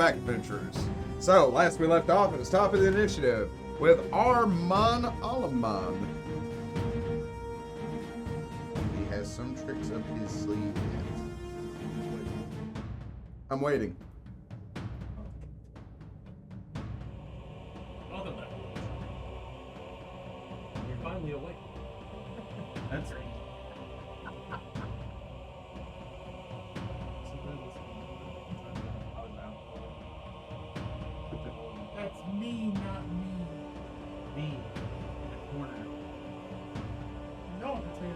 back, adventurers. So, last we left off, it was top of the initiative with Arman Alaman. He has some tricks up his sleeve yet. I'm waiting. Welcome back. You're finally awake. That's right. That's me, not me. Me. In the corner. No, that's me.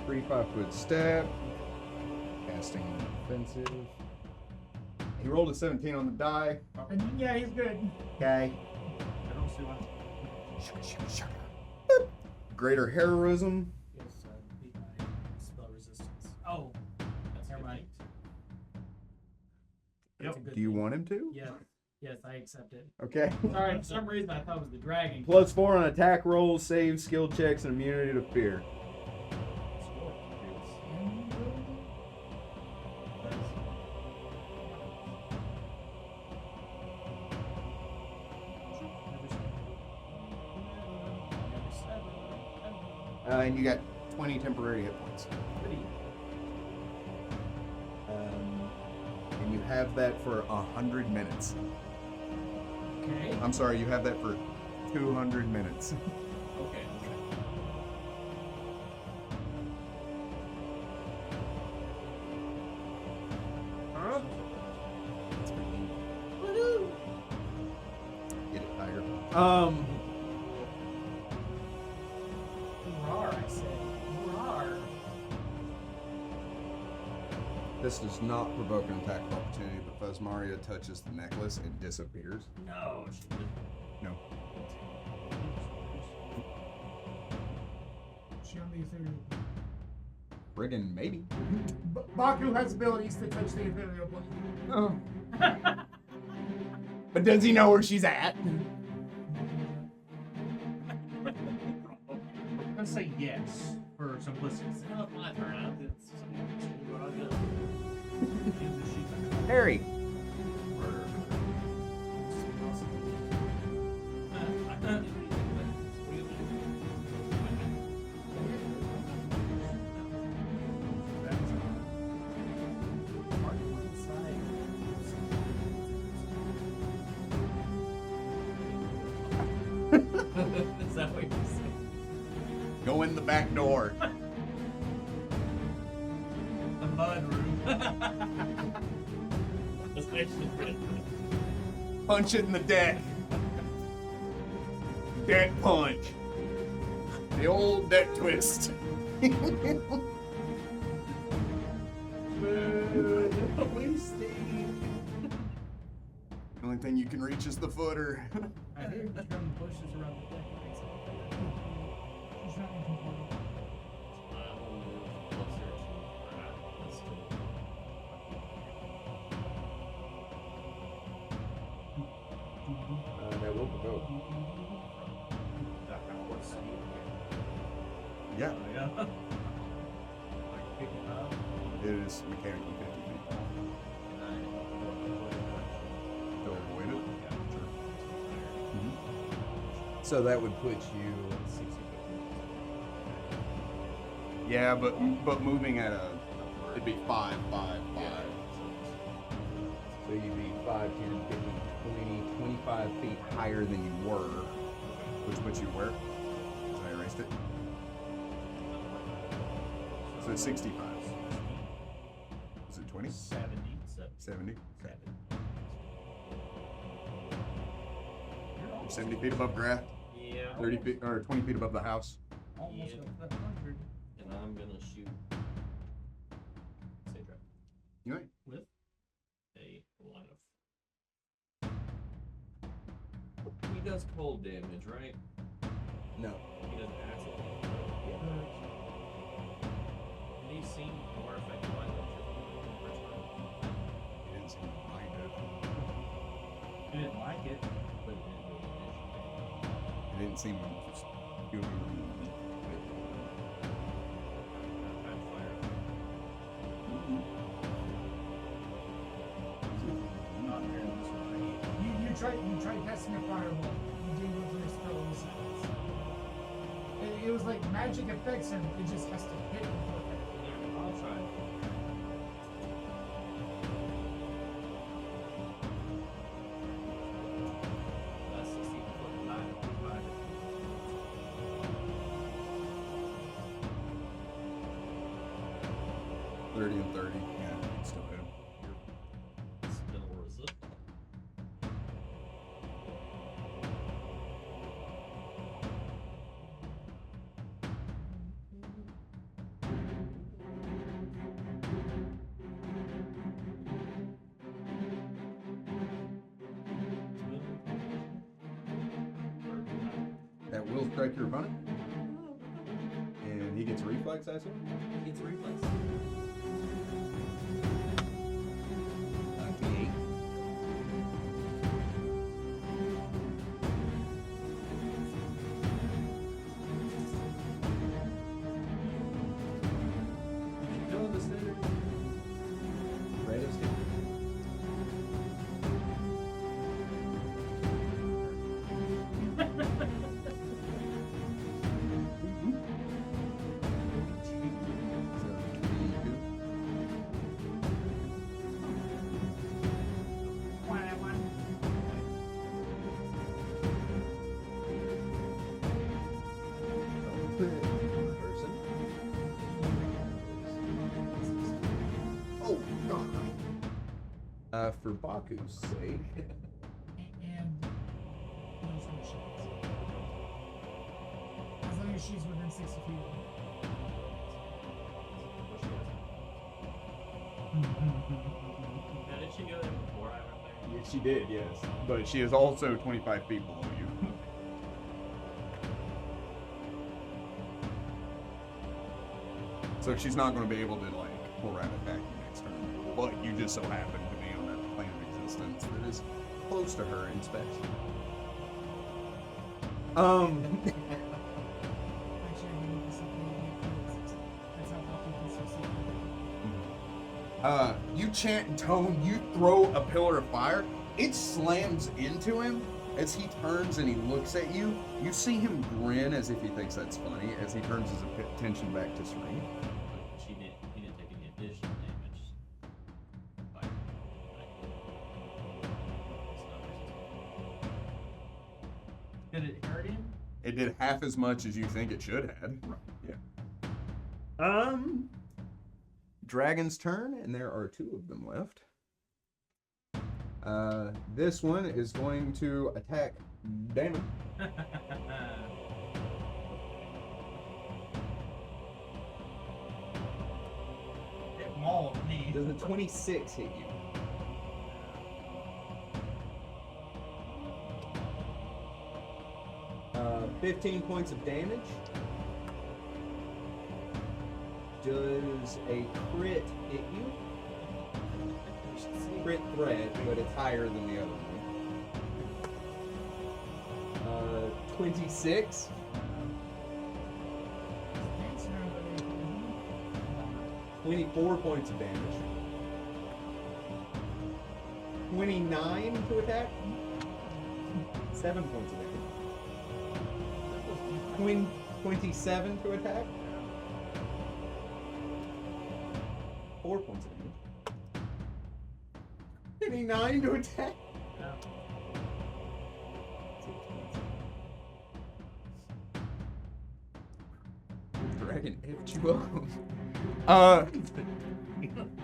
Three 5-foot step. Casting offensive. He rolled a 17 on the die. Yeah, he's good. Okay. I don't see why. Greater heroism. Yes, beat my spell resistance. Oh, that's never mind. Do you want him to? Yeah. Yes, I accept it. Okay. Sorry, for some reason I thought it was the dragon. +4 on attack rolls, saves, skill checks, and immunity to fear. And you got 20 temporary hit points. And you have that for 100 minutes. Okay. I'm sorry, you have that for 200 minutes. Okay. Huh? Get it, Tiger. Roar, I said. Roar. This does not provoke an attack of opportunity, but Fesmaria touches the necklace and disappears. No, she didn't. No. She on the ethereal. Friggin' maybe. Baku has abilities to touch the ethereal plane. Oh. But does he know where she's at? Let's say yes for simplicity. No, it's my turn. It's what I do. Harry. Is that what you're saying? Go in the back door. The mud room. That's actually good. Punch it in the deck. Deck punch. The old deck twist. The only thing you can reach is the footer. I hear you trim bushes around the deck. She's not in control. That will provoke. Yeah, Yeah. Like picking up. it is mechanically 50 feet. To avoid it? Yeah, sure. So that would put you. 60 feet. Yeah, but moving at a, it'd be 5, 5, 5. So you'd be 5, 10, 15, 20, 25 feet higher than you were, which puts you where? So I erased it. So it's 65. Is it 20? 70. 70? Okay. You're 70 feet above ground, Yeah. 30 feet or 20 feet above the house. Almost Yeah. up that 100. And I'm gonna shoot Seadrak You ain't. with a line of does cold damage, right? No. He does acid damage. And he seemed more effective by the first time. He didn't seem to mind it. You didn't like it. But it didn't do any additional damage. It didn't seem to just do anything. Time to fire. Not very much. You tried casting a fireball. You didn't go for your spells. It was like magic effects, and it just has to hit before it. I'll try. That's 16 foot 9 5. 30 and 30. Yeah, you can still hit him. Still resist. That will strike your opponent. And he gets reflex, I assume? It's a reflex. D8. Kill the standard. Right of skin. Oh, God. For Baku's sake, And those are shields. As long as she's within 60 feet of me. Now, did she go there before I went there? yeah, she did, yes. But she is also 25 feet below you. So she's not going to be able to, like, pull around and attack you next turn. But you just so happen to be on that plane of existence that is close to her in space. Actually, I need this up. That's how Bucky can succeed. You chant and tone, you throw a pillar of fire, it slams into him. As he turns and he looks at you, you see him grin as if he thinks that's funny as he turns his attention back to Serene. He didn't take any additional damage. Like, Did it hurt him? It did half as much as you think it should have. Yeah. Dragon's turn, and there are 2 of them left. This one is going to attack Damon. It mauled me. Does a 26 hit you? Uh, 15 points of damage. Does a crit hit you? Crit threat, but it's higher than the other one. 26. Thanks, everybody. 24 points of damage. 29 to attack. 7 points of damage. 27 to attack. 4 points of damage. 29 to attack. Dragon effed you up.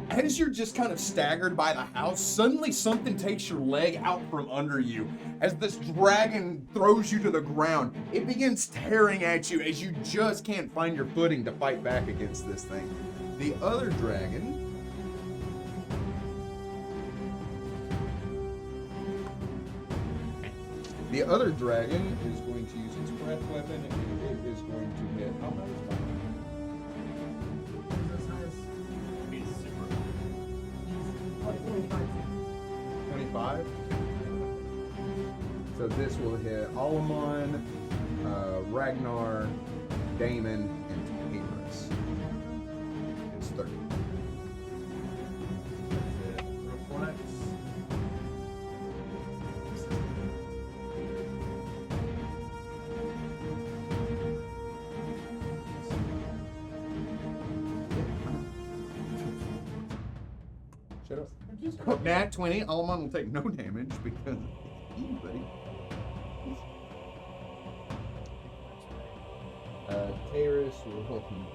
As you're just kind of staggered by the house, suddenly something takes your leg out from under you. As this dragon throws you to the ground, it begins tearing at you as you just can't find your footing to fight back against this thing. The other dragon The other dragon is going to use its breath weapon, and it is going to hit. How much? As high as Be super. like 45 feet. 25. So this will hit Alamon, Ragnar, Damon, and Taurus. It's 30. Reflex. Shut up. Nat 20. Alamon will take no damage because anybody. Taurus will help him.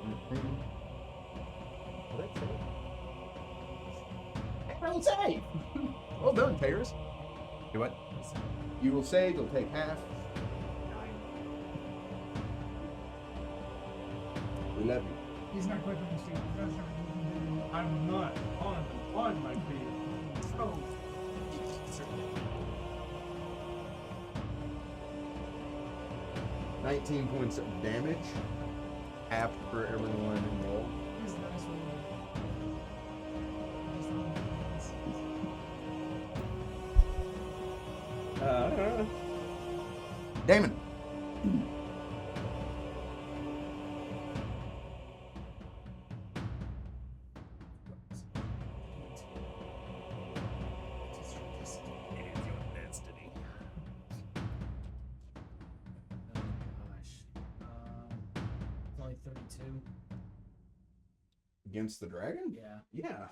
Well save. Well done, Taurus. Do what? You will save. You'll take half. We love you. He's not quicker than Steve. He does everything he can do. I'm not on my feet. Oh, 19 points of damage. Half for everyone involved. he's a nice one. Just don't know what it is. Damon. It's only 32. Against the dragon? Yeah. Yeah.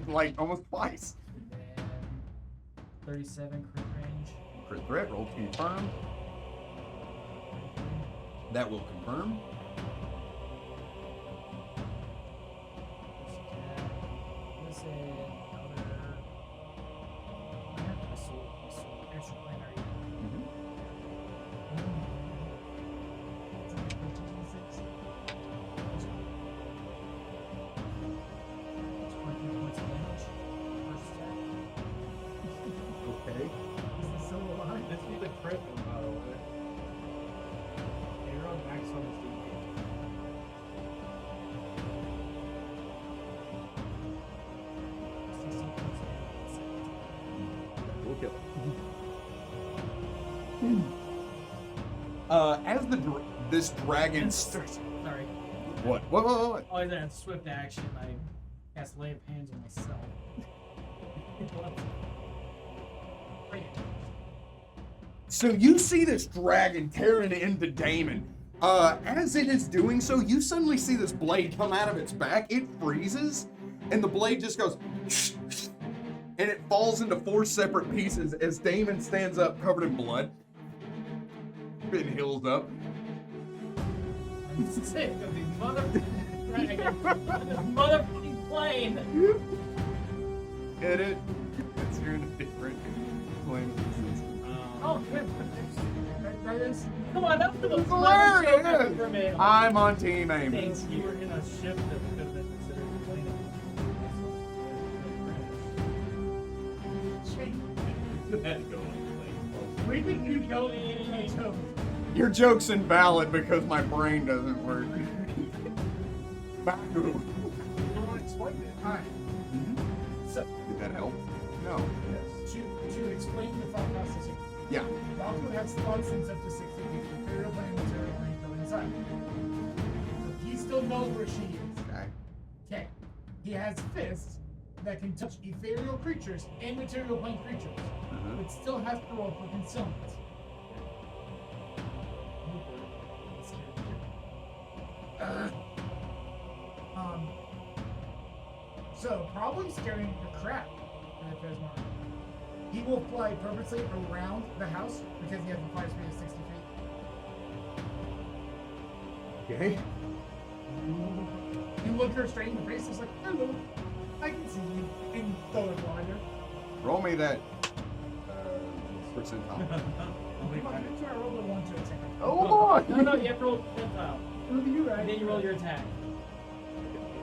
Like almost twice. And then 37 crit range. Crit threat, roll to confirm. That will confirm. What's it? Extra planar. It's only 56. 20 points of damage. First attack. Okay. Is this still alive? This is the crit one, by the way. You're on max on this dude. We'll kill it. As this dragon. Sorry. What? What? Oh, I had swift action. I cast lay of hands on myself. So you see this dragon tearing into Damon. As it is doing so, you suddenly see this blade come out of its back. It freezes, and the blade just goes, and it falls into 4 separate pieces as Damon stands up covered in blood. And heals up. I'm sick of these motherfucking plane. Get it? It's you're in a different plane of existence. Oh, good. That is. Come on, that was the Hilarious. for me. I'm on Team Amos. Thanks. You were in a ship that could have been considered a plane. You had to go on a plane. We think you killed me. Your joke's invalid because my brain doesn't work. Back to You want to explain it? Alright. So, Did that help? No. to explain the thought process here. Yeah. Valkyrie has thoughts since up to 60 feet. Imperial plane material plane go inside. So he still knows where she is. Okay. Okay. He has fists that can touch ethereal creatures and material plane creatures, but still has to roll for concealment. So probably scaring the crap out of Fesmaria. He will fly purposely around the house because he has a fire speed of 60 feet. Okay. You look her straight in the face, it's like, hello, I can see you, and throw it wider. Roll me that percentile. Come on, didn't you roll the 1 to attack? Oh boy! No, you have to roll percentile. Look at you, right? And then you roll your attack.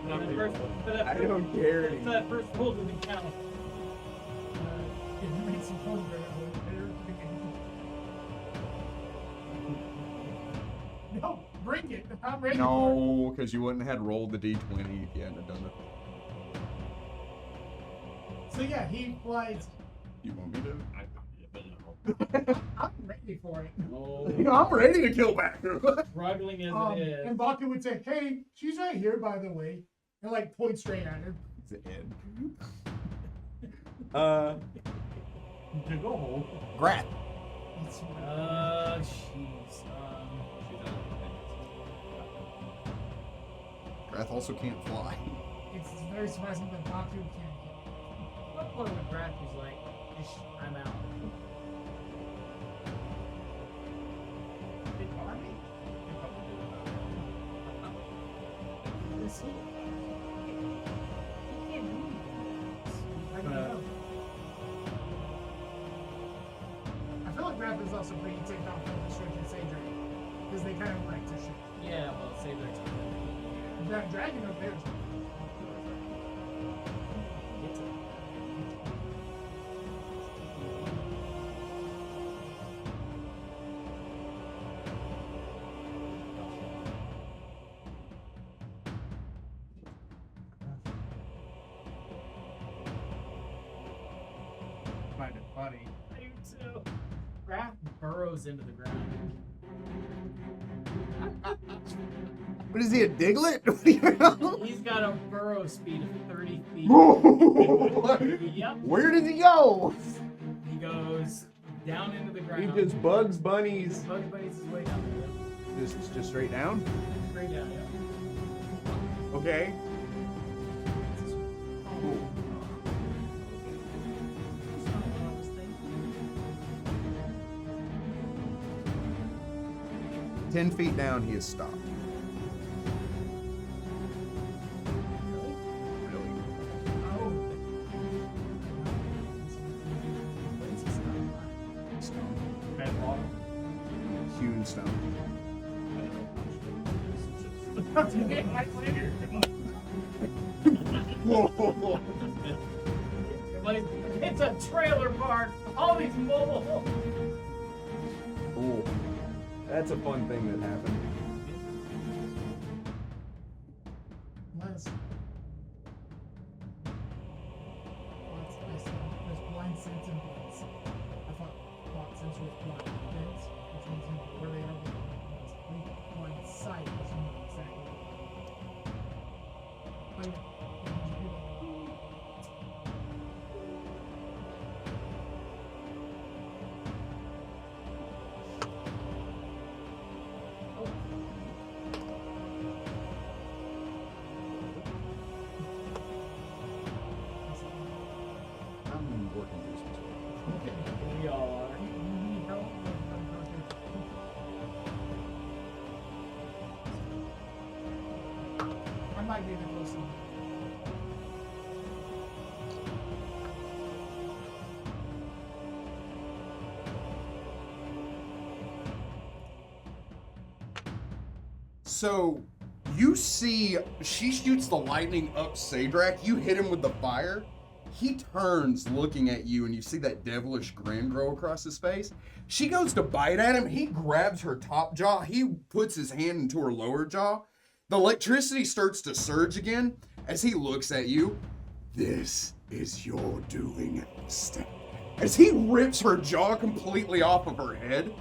And then first, for that I first, don't care. for that first roll doesn't count. If you made some phone grab, better to begin. bring it. I'm ready for No, because you wouldn't have had rolled the d20 if you hadn't done it. So yeah, he flies. You want me to? I probably but no. I'm ready for it. Oh, I'm ready to kill Backer. Struggling as it is. And Baku would say, "Hey, she's right here, by the way," and like point straight at her. Is it Ed? To go home. Grat. It's, Jeez. She's on Grath also can't fly. it's very surprising that Baku can't hit. What point when Brad was like, I'm out? This he can't do anything. I don't know. I feel like Raph is also pretty ticked off from the Stretch and Seadrak because they kind of like to shoot. Yeah, well, save their time. That dragon up there is Find it funny. I do too. Raph burrows into the ground. What is he, a Diglett? He's got a burrow speed of 30 feet. Yep. Where does he go? He goes down into the ground. He just Bugs Bunnies. Bugs Bunny's his way down there. Just straight down? Straight down, yeah. Okay. Cool. 10 feet down, he is stopped. Really? Stone. Hewn stone. Whoa. Like, it's a trailer park. All these mobile homes. Cool. That's a fun thing that happened. Les. There's blind sense and blitz. I thought sense was blind sense, which means you know where they are. Blind sight, which you know exactly. But, I'm working through some stuff. We are. you need help? I might be the closest. So, you see, she shoots the lightning up Seadrak. You hit him with the fire. He turns looking at you, and you see that devilish grin grow across his face. She goes to bite at him. He grabs her top jaw. He puts his hand into her lower jaw. The electricity starts to surge again as he looks at you. This is your doing. As he rips her jaw completely off of her head,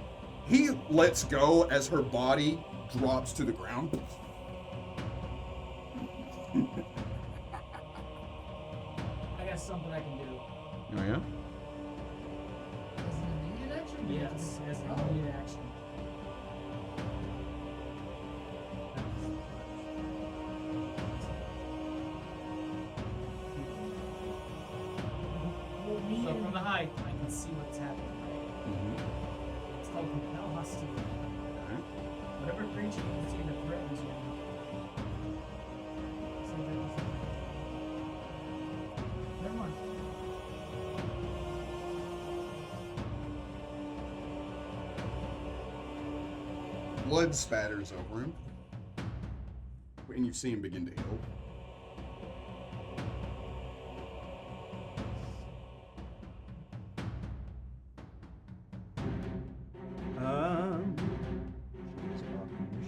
he lets go as her body drops to the ground. I got something I can do. Oh yeah? Is it an immediate action? Yes, as an immediate action. So from the height, I can see what's happening. It's called compel hostility. Whatever creature you see that threatens you. Never mind. Blood spatters over him. And you see him begin to heal.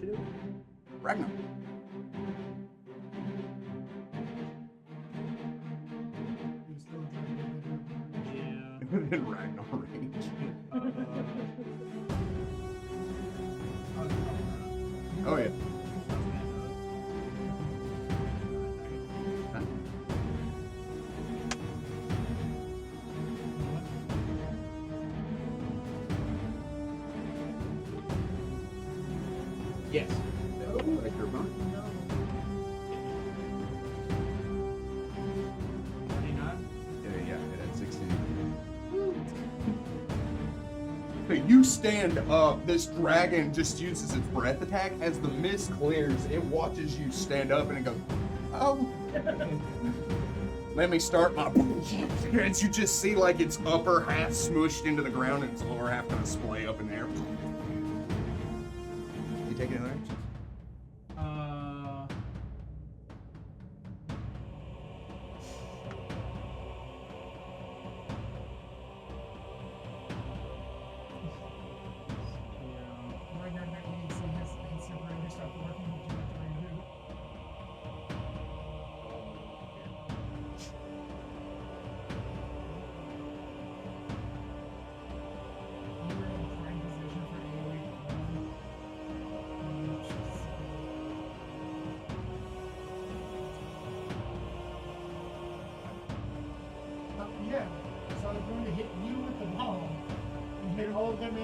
Initiative. Ragnar. He's still trying to get Yeah. Then Ragnar range. Oh yeah. Yes. Like your opponent. 29? Yeah, it had 16. So you stand up, this dragon just uses its breath attack. As the mist clears, it watches you stand up and it goes, oh. Let me start my... And you just see like its upper half smushed into the ground and its lower half kind of splay up in the air. You take any other actions? Right now, that means he has to temporarily stop working. Would you like to reboot? You were in prime position for AoE. Yeah, so I was going to hit you with the bomb and hit all of them in.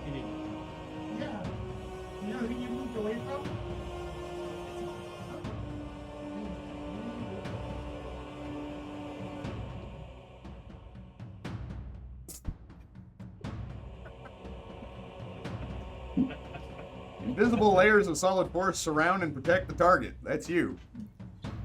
He didn't. Yeah. You know who you moved away from? Invisible layers of solid force surround and protect the target. That's you.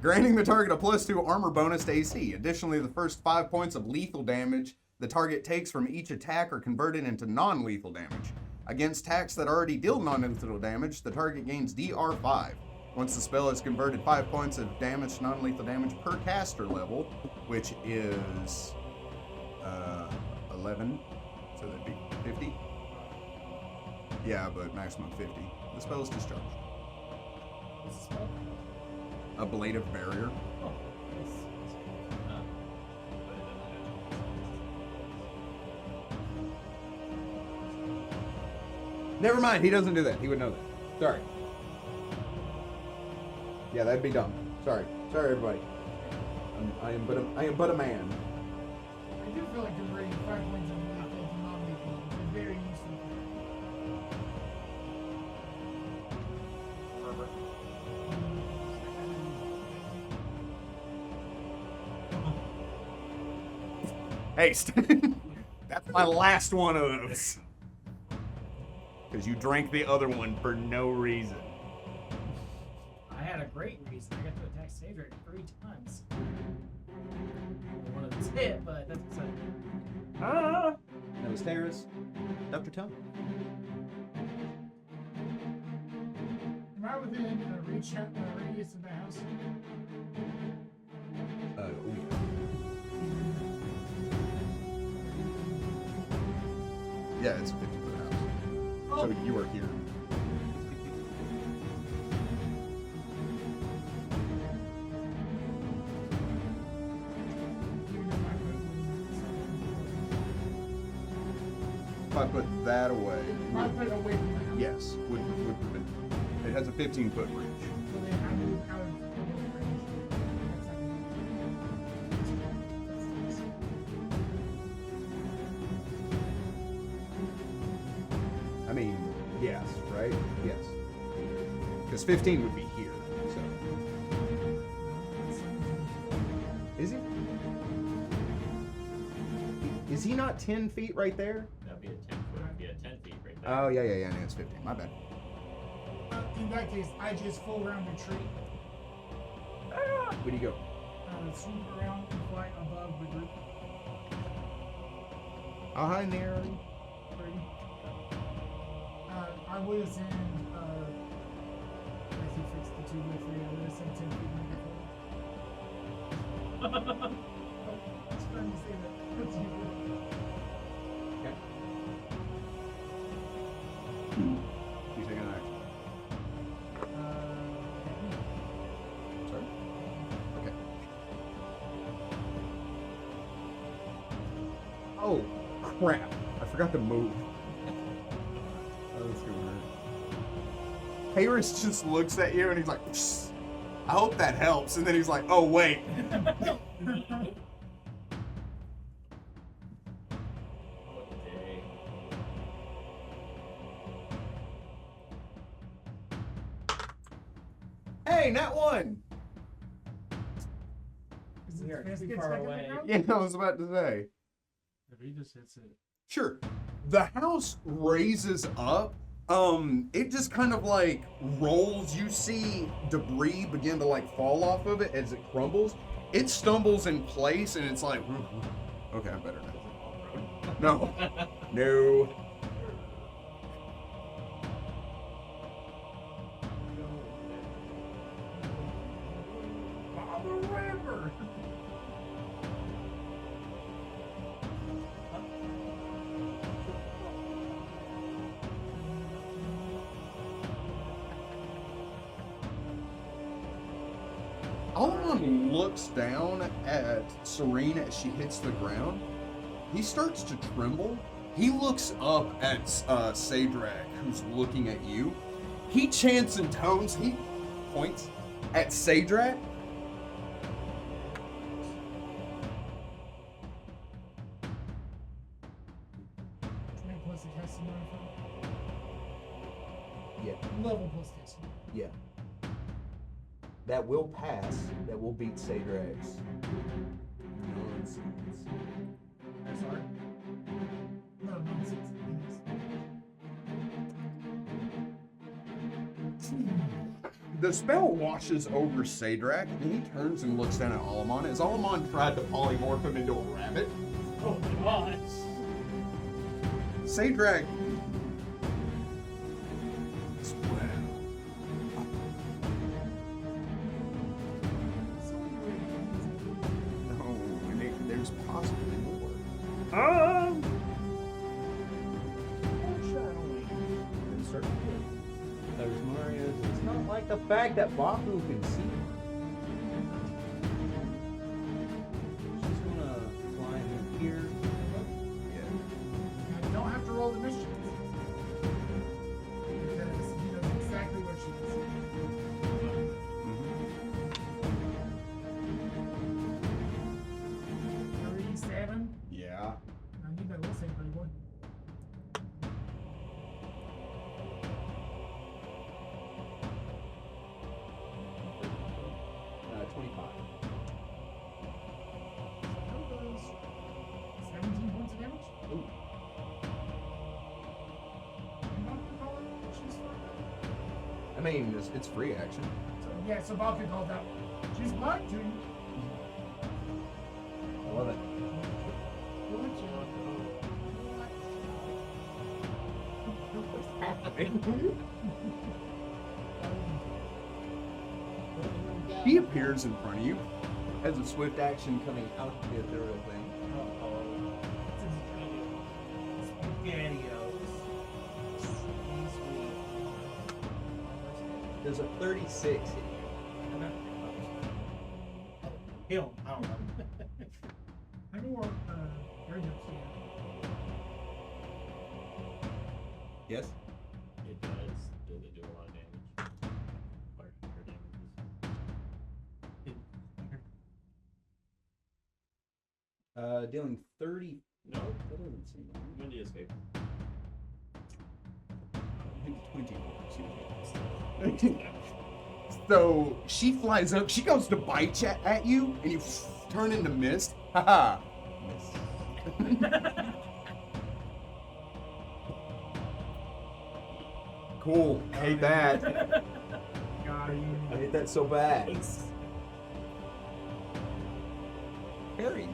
Granting the target a +2 armor bonus to AC. Additionally, the first 5 points of lethal damage the target takes from each attack are converted into non-lethal damage. Against attacks that already deal non-lethal damage, the target gains DR5. Once the spell has converted 5 points of damage to non-lethal damage per caster level, which is 11, so that'd be 50. Yeah, but maximum 50. The spell is discharged. What's the spell? Ablative Barrier. Oh, nice. Never mind, he doesn't do that. He would know that. Sorry. Yeah, that'd be dumb. Sorry. Sorry, everybody. I am but a man. I do feel like converting 5 points of lethal to non-lethal is a very useful thing. Haste. That's my last one of those. Because you drank the other one for no reason. I had a great reason. I got to attack Seadrak 3 times. One of them's hit, but that's beside the point. Ah! That was Terrace. Dr. Tell. Am I within radius of the house? Oh, yeah. Yeah, it's a 50-foot house. Oh. So you are here. If I put that away, I put it away from the house. yes, would prevent. It has a 15-foot reach. So then I move out of range. I mean, yes, right? Yes. Because 15 would be here, so. Is he? Is he not 10 feet right there? That'd be a 10-foot. Yeah, 10 feet right there. Oh, yeah, no, it's 15. My bad. In that case, I just full round retreat. Where do you go? Swoop around and fly above the group. How high in the air are you? 30. I was in, if you fix the 2 by 3, I was in 10 feet in the oh, I was trying to say that. That's you. Okay. Oh, crap. I forgot to move. Oh, that's gonna hurt. Harris just looks at you and he's like, "Psst, I hope that helps." And then he's like, oh, wait. Okay. Hey, not one. Is We it are fast too gets far back in the away. ground? Yeah, I was about to say. If he just hits it. Sure. The house raises up. It just kind of like rolls. You see debris begin to like fall off of it as it crumbles. It stumbles in place and it's like, okay, I'm better now. No. No. By the river! Alman looks down at Serene as she hits the ground. He starts to tremble. He looks up at Seadrak, who's looking at you. He chants and tones. He points at Seadrak. Plus the testimony from Yeah. level plus testimony. Yeah. That will pass. That will beat Seadrak's nonsense. I'm sorry. No, nonsense. The spell washes over Seadrak, and he turns and looks down at Alamon as Alamon tried to polymorph him into a rabbit. Oh my gosh. Seadrak. No, there's possibly more. Fesmaria, it's not like the fact that Baku can see. She's gonna fly in here. Yeah. You don't have to roll the mission. Because he knows exactly where she is. Mm-hmm. 37. Yeah. I need that will save, buddy boy. Uh, 25. That does 17 points of damage. Ooh. You want to call it? She's fine. I mean, it's free action. So, yeah, so Balkan called out. She's blind to you. I love it. He appears in front of you, has a swift action coming out of the ethereal thing. SpaghettiOs. There's a 36 in here. Him. I don't know. I know where very much Yes? It does. Does it do a lot of damage? Or her damages? Dealing 30. No. That doesn't seem right. When do you escape? I think 20. So she flies up, she goes to bite at you, and you turn into mist. Haha. Miss. Cool. Hate that. God, I hate that so bad. Harry.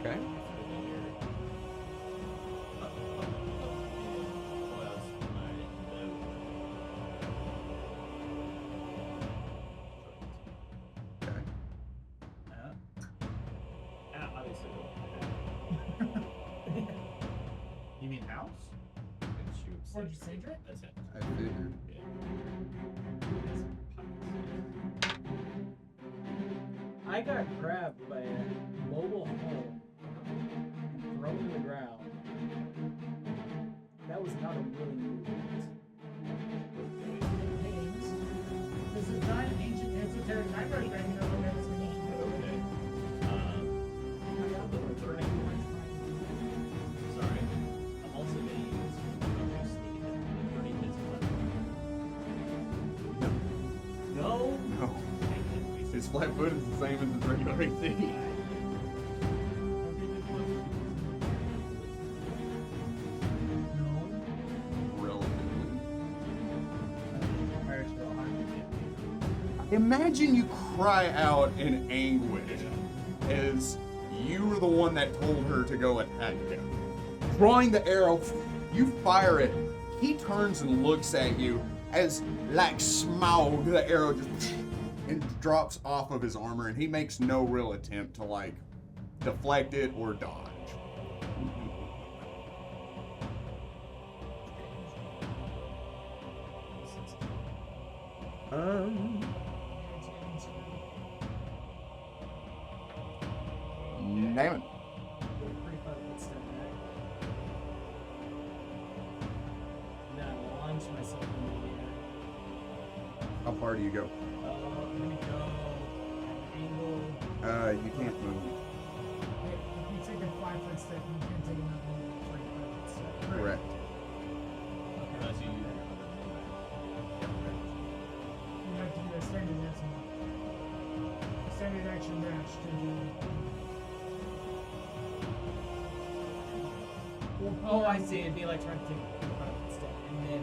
Okay. What'd you say, Drake? That's it. I figured. Yeah. I got grabbed by a mobile home and thrown to the ground. That was not a willing movement. Names. This is not an ancient esoteric library thing. No one knows an ancient Okay. Sorry. I'm also going to use sneak attack with 30 hits left. No. No. His flat foot is the same as his regular AC. Relatively. Imagine you cry out in anguish as you were the one that told her to go attack him. Drawing the arrow, you fire it. He turns and looks at you as, like smoke, the arrow just and drops off of his armor, and he makes no real attempt to like deflect it or dodge. Damn it. Pretty fun to step back. Then I launch myself into the air. How far do you go? I'm gonna go at an angle. You can't move. If you take a 5-foot step, you can take another 3-foot step. Correct. Unless you use your other You have to do a standard action dash to do. Oh, I see. It'd be like trying to take a 5-foot step and then.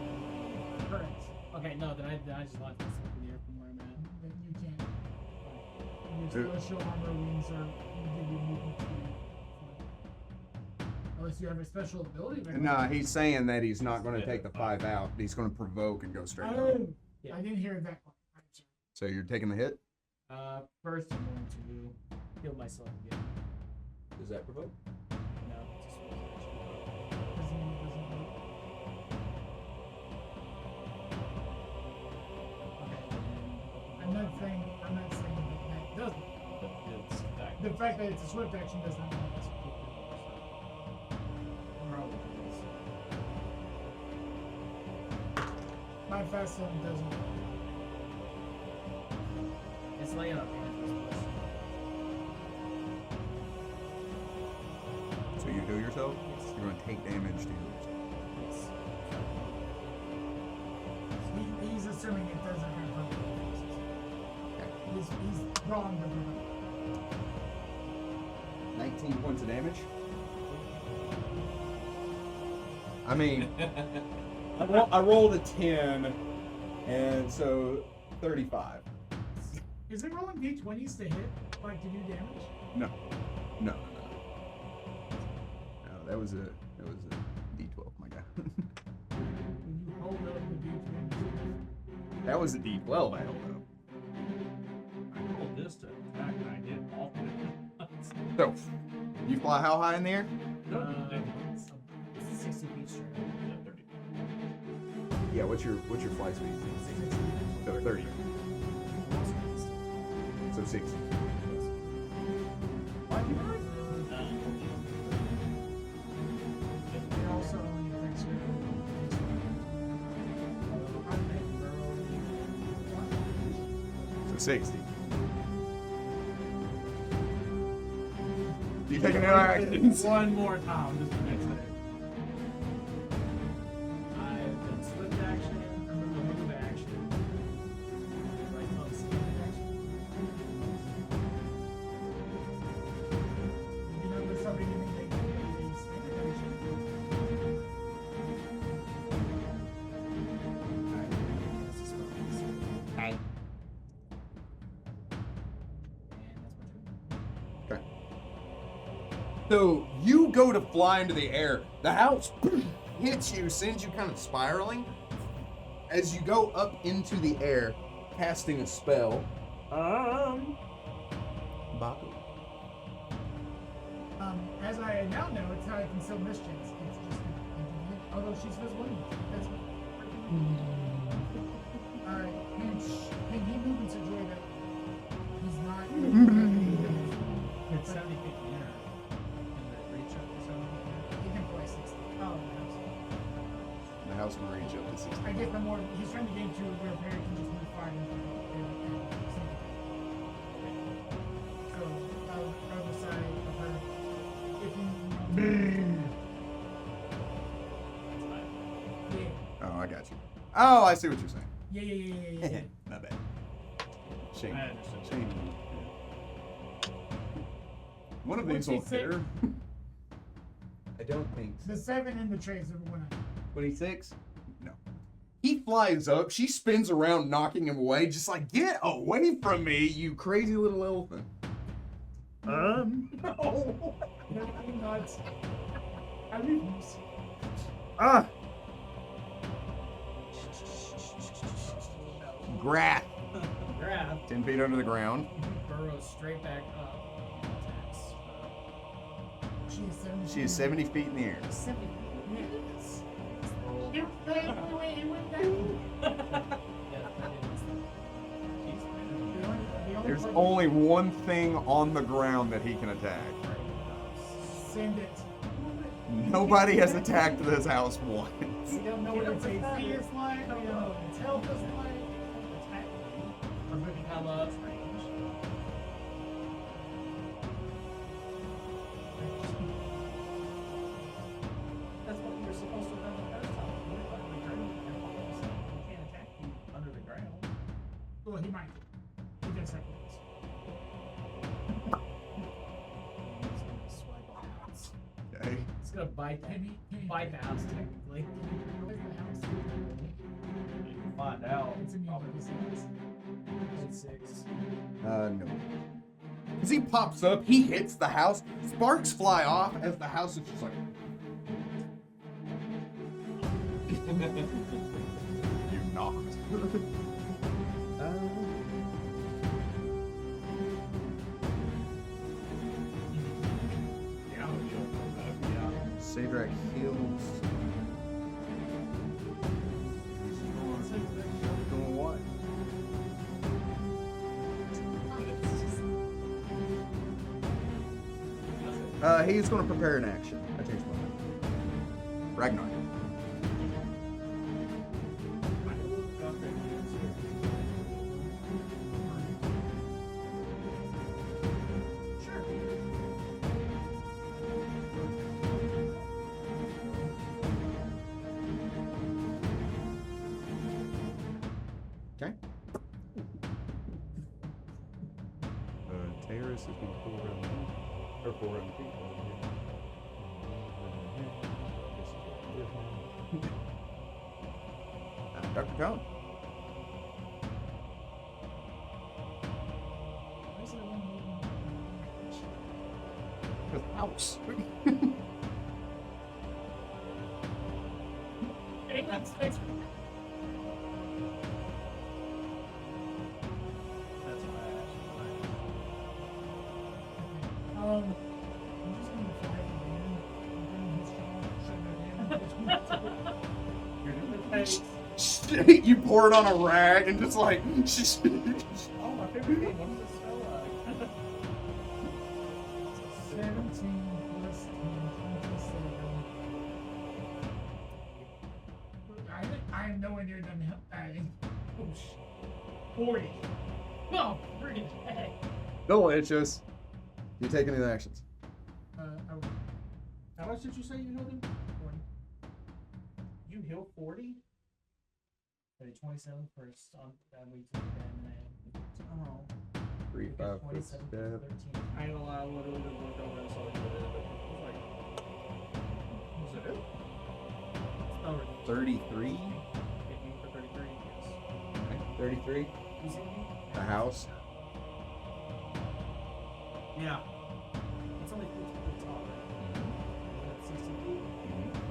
Correct. Okay, no, then I just launched myself in the air from where I'm at. But you can't. Your celestial armor wings are give you movement speed. Unless you have a special ability. Nah, he's saying that he's not going to take the 5 out. He's going to provoke and go straight up. Oh, Yeah. I didn't hear that one. I'm sorry. So you're taking the hit? First I'm going to heal myself again. Does that provoke? No, it's just one action. Doesn't work. Okay, I'm not saying that doesn't. But it's back. The fact that it's a swift action does not mean it's a quick Probably. My fast 7 doesn't work. It's laying up hands. So you heal yourself? Yes. You're going to take damage to heal yourself. Yes. He's assuming it doesn't have purple. He's wrong to prevent. 19 points of damage? I mean, I rolled a 10, and so 35. Is it rolling d20s to hit, like to do damage? No. No. That was a D12, my guy. When you hold up the d20s. That was a D12 I held up. I rolled this to attack and I did all of it. So, you fly how high in the air? It's 60 feet straight. 30. Yeah, what's your flight speed? So 30. So 60. It also only affects your. So 60. You taking any actions? One more time, just to make sure. I've done swift action, move action. Do I still have standard action? You know, there's something you can make a standard action. Alright, that's a spell. Okay. And that's my turn. Okay. So you go to fly into the air. The house hits you, sends you kind of spiraling. As you go up into the air, casting a spell. Baku. As I now know, it's how I conceal mischance. It's just Although she's Fesmaria. That's Alright, can he move in such a way that he's not... It's 70 feet in the air. In the reach up to 70 feet in the air. He can fly 60. Oh, The house can reach up to 60. I get the more... He's trying to get to where Perry can just move 5 and sneak attack. So, other side of her... If you... Yeah. Oh, I got you. Oh, I see what you're saying. Yeah. Not bad. Shame. I understood. Shame. One of these What's he will hit her. I don't think so. The 7 in the trays of 100. 26? No. He flies up. She spins around, knocking him away. Just like, get away from me, you crazy little elephant. No. I'm not. I refuse. Ah! Grath. Grab. 10 feet under the ground. Burrows straight back up. Attacks. She is 70. She is 70 feet in the air. 70. Yes. Roll. It went down. Yeah, that is. She's The There's part- only one thing on the ground that he can attack. Send it. Nobody has attacked this house once. We don't know what its AC is like. We don't know what its health is like. Attack. Or moving how much range? That's what you were supposed to have done the first time. You went under the ground and falls. He can't attack you under the ground. Well, he might. He does have wings. He's gonna swipe the house. Okay. It's gonna bite the house technically. Where's the house? You can find out. It's in the office. 26. No. As he pops up, he hits the house. Sparks fly off as the house is just like. You knocked. Seadrak heals. He's doing what? He's going to prepare an action. I changed my mind. Ragnar. Sure. Okay. Terrace is going to pull around or 400 feet. Dr. Cohn. Where's the one moving? Because house. Hey, let's That's why I asked you. I'm just gonna fly the man and bring his jaw, shove it in. You're doing the face. You pour it on a rag and just like. Oh, my favorite game. What does it smell like? 17 plus 10, 27. I am nowhere near done adding. Oh, 40. No, freaking heck. No, it's just. You take any actions. How much did you say you healed him? 40. You healed 40? 27 first on that week to the man. Oh. 3, 5, 4, 27 step. 13. I ain't gonna lie, I literally just looked over and saw you did it, but it was like. Was it it? Oh, 33. hit me for 33, yes. 33? Who's hitting me? The house. Yeah. It's only 50 feet tall, right? That's 60 feet.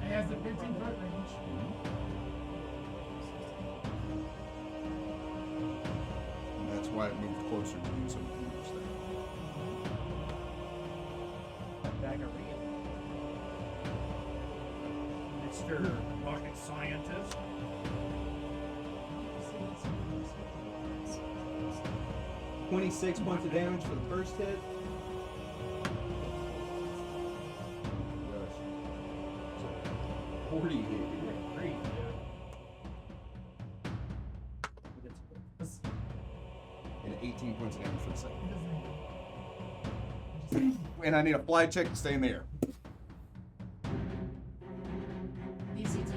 It has the 15-foot range. And that's why it moved closer to you so we can reach there. That dagger real. Mr. Rocket Scientist. 26 points of damage for the first hit. 40 hit. Great. And 18 points of damage for the second. And I need a fly check to stay in the air. Easy to.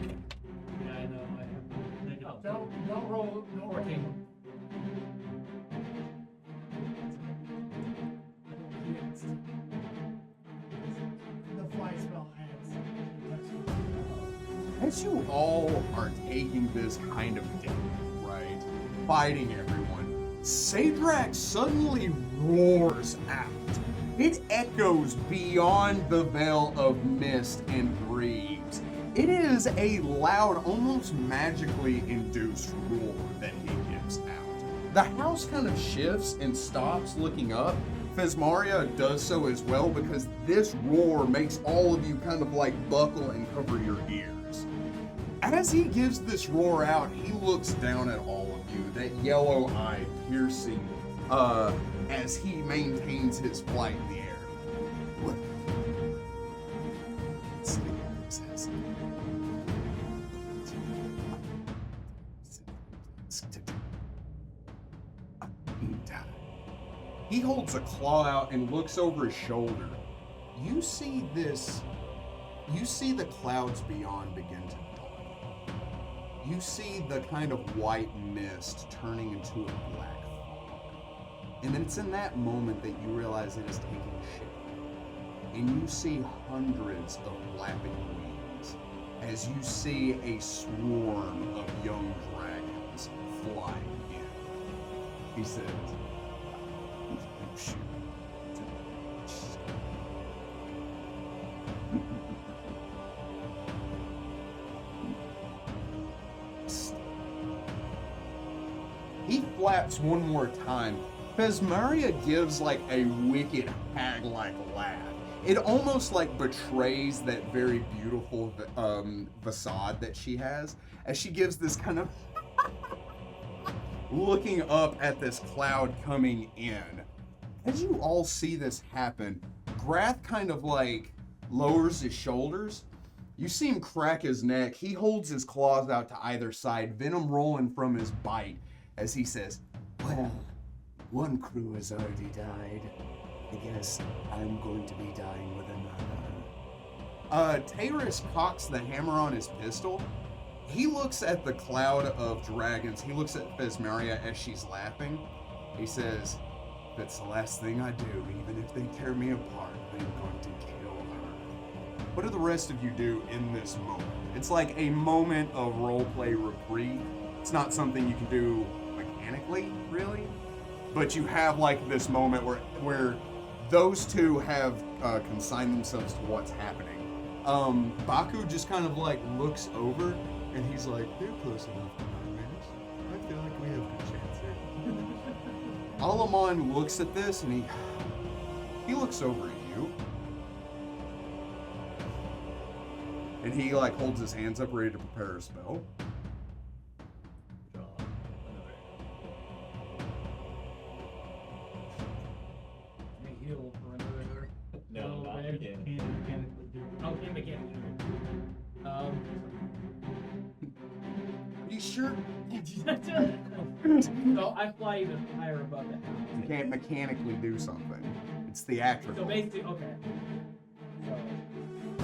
Yeah, I know. I have negative. Don't roll. Don't roll. 14. The fly spell adds. As you all are taking this kind of damage, right? Fighting everyone, Seadrak suddenly roars out. It echoes beyond the veil of mist and breeze. It is a loud, almost magically induced roar that he gives out. The house kind of shifts and stops looking up. Fesmaria does so as well because this roar makes all of you kind of like buckle and cover your ears. As he gives this roar out, he looks down at all of you, that yellow eye piercing, as he maintains his flight in the air. What? Let's see what this says. He holds a claw out and looks over his shoulder. You see this. You see the clouds beyond begin to darken. You see the kind of white mist turning into a black fog. And then it's in that moment that you realize it is taking shape. And you see hundreds of flapping wings as you see a swarm of young dragons flying in. He says, "Oh, shoot. He flaps one more time. Fesmaria gives like a wicked hag-like laugh. It almost like betrays that very beautiful facade that she has as she gives this kind of looking up at this cloud coming in. As you all see this happen, Grath kind of like lowers his shoulders. You see him crack his neck. He holds his claws out to either side, venom rolling from his bite as he says, "Well, one crew has already died. I guess I'm going to be dying with another." Tayrus cocks the hammer on his pistol. He looks at the cloud of dragons. He looks at Fesmaria as she's laughing. He says, "That's the last thing I do. Even if they tear me apart, I'm going to kill her." What do the rest of you do in this moment? It's like a moment of roleplay reprieve. It's not something you can do mechanically, really, but you have like this moment where those two have consigned themselves to what's happening. Baku just kind of like looks over and he's like, "They're close enough to nightmares. I feel like we have a good chance here." Alamon looks at this and he looks over at you. And he like holds his hands up ready to prepare a spell. Heal for another. No, not again. Mechanically do. Oh, can mechanically do. Are you sure? So I fly even higher above the house. You can't mechanically do something. It's So theatrical. basically, okay. So,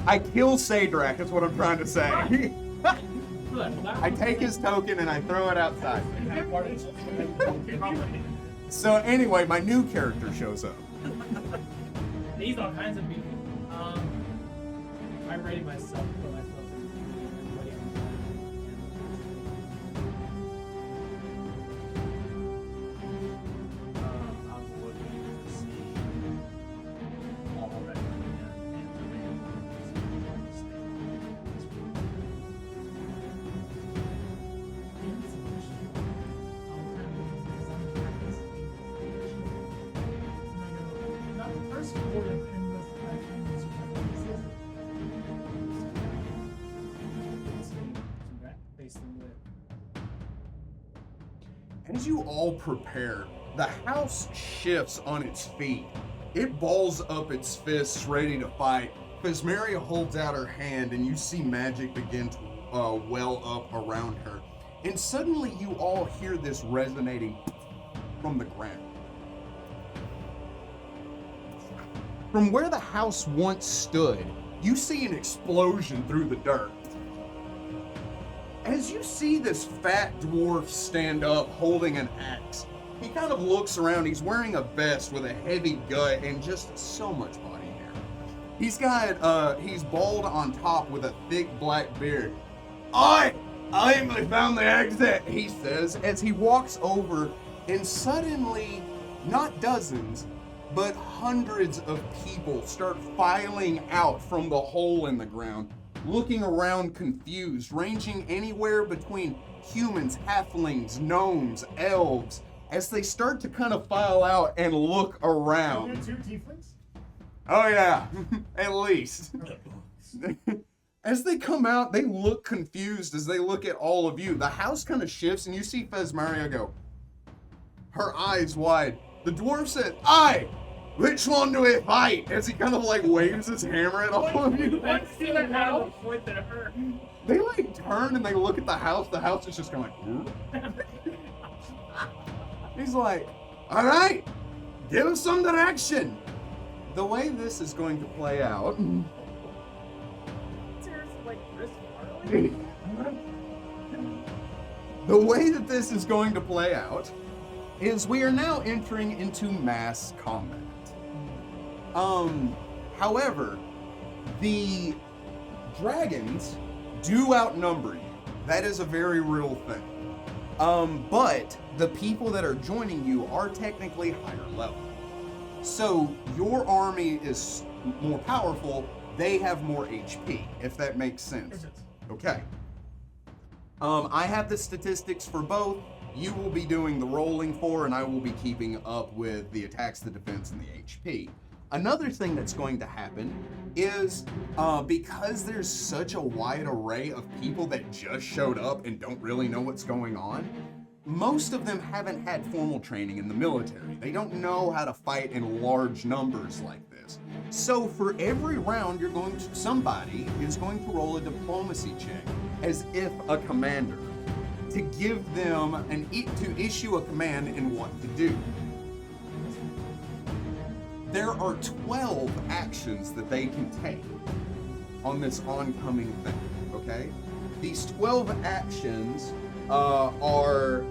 I kill Seadrak, that's what I'm trying to say. good. Well, that I was- take his token and I throw it outside. that part is- So anyway, my new character shows up. These all kinds of people. I'm ready myself to put myself in. Everybody I'm looking to see all that and the man. Not the first quarter in this As you all prepare, the house shifts on its feet. It balls up its fists, ready to fight. Fesmaria holds out her hand, and you see magic begin to well up around her. And suddenly you all hear this resonating from the ground. From where the house once stood, you see an explosion through the dirt. As you see this fat dwarf stand up holding an axe, he kind of looks around. He's wearing a vest with a heavy gut and just so much body hair. He's bald on top with a thick black beard. I found the exit, he says, as he walks over, and suddenly, not dozens, but hundreds of people start filing out from the hole in the ground, looking around confused, ranging anywhere between humans, halflings, gnomes, elves, as they start to kind of file out and look around. Are there 2 tieflings? Oh yeah, at least. As they come out, they look confused as they look at all of you. The house kind of shifts and you see Fesmaria go, her eyes wide. The dwarf said, "Aye! Which one do we fight?" As he kind of like waves his hammer at all of you. Let's see the house. Point at her. They like turn and they look at the house. The house is just kind of like, He's like, "All right, give us some direction." The way this is going to play out. The way that this is going to play out is we are now entering into mass combat. However, the dragons do outnumber you. That is a very real thing. But the people that are joining you are technically higher level. So your army is more powerful, they have more HP, if that makes sense. Okay. I have the statistics for both. You will be doing the rolling for, and I will be keeping up with the attacks, the defense, and the HP. Another thing that's going to happen is because there's such a wide array of people that just showed up and don't really know what's going on, most of them haven't had formal training in the military. They don't know how to fight in large numbers like this. So for every round, somebody is going to roll a diplomacy check as if a commander to give them to issue a command in what to do. There are 12 actions that they can take on this oncoming thing, okay? These 12 actions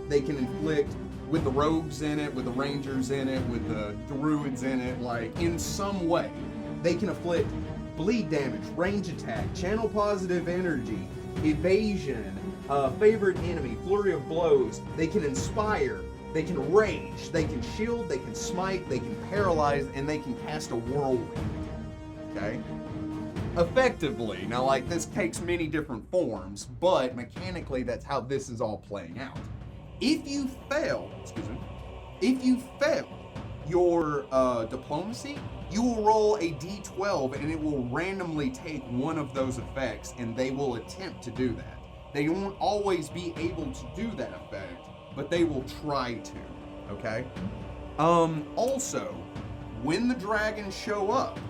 they can inflict with the rogues in it, with the rangers in it, with the druids in it, like in some way. They can inflict bleed damage, range attack, channel positive energy, evasion, favorite enemy, flurry of blows. They can inspire, they can rage, they can shield, they can smite, they can paralyze, and they can cast a whirlwind. Okay? Effectively, now like this takes many different forms, but mechanically that's how this is all playing out. If you fail your diplomacy, you will roll a d12 and it will randomly take one of those effects and they will attempt to do that. They won't always be able to do that effect, but they will try to, okay? Also, when the dragons show up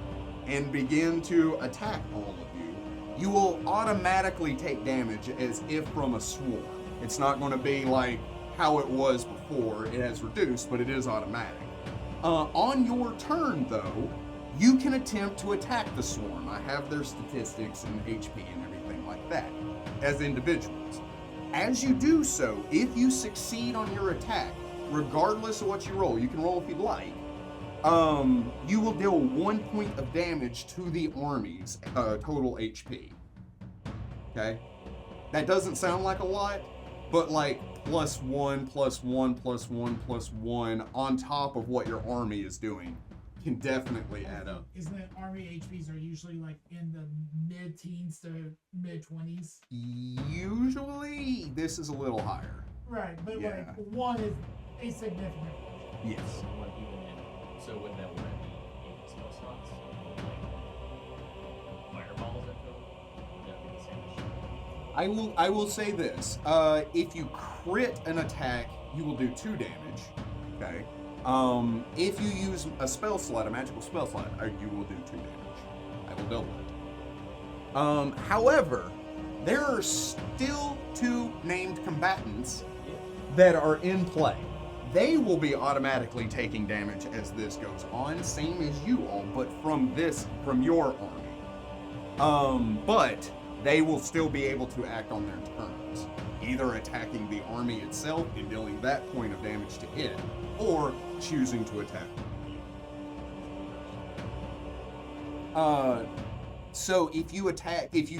and begin to attack all of you, you will automatically take damage as if from a swarm. It's not going to be like how it was before. It has reduced, but it is automatic. On your turn, though, you can attempt to attack the swarm. I have their statistics and HP and everything like that as individuals. As you do so, if you succeed on your attack, regardless of what you roll, you can roll if you'd like, you will deal 1 point of damage to the army's total HP. Okay? That doesn't sound like a lot, but like +1, +1, +1, +1 on top of what your army is doing can definitely add up. Isn't it army HPs are usually like in the mid-teens to mid-20s? Usually, this is a little higher. Right, but Yeah. like 1 is insignificant. Yes. So wouldn't that be 8 spell slots? Fireballs, I feel? Would that be the same issue? I will say this. If you crit an attack, you will do 2 damage. Okay. If you use a spell slot, a magical spell slot, you will do 2 damage. I will double it. However, there are still 2 named combatants that are in play. They will be automatically taking damage as this goes on, same as you all, but from your army. But they will still be able to act on their turns, either attacking the army itself and dealing that point of damage to it, or choosing to attack. So if you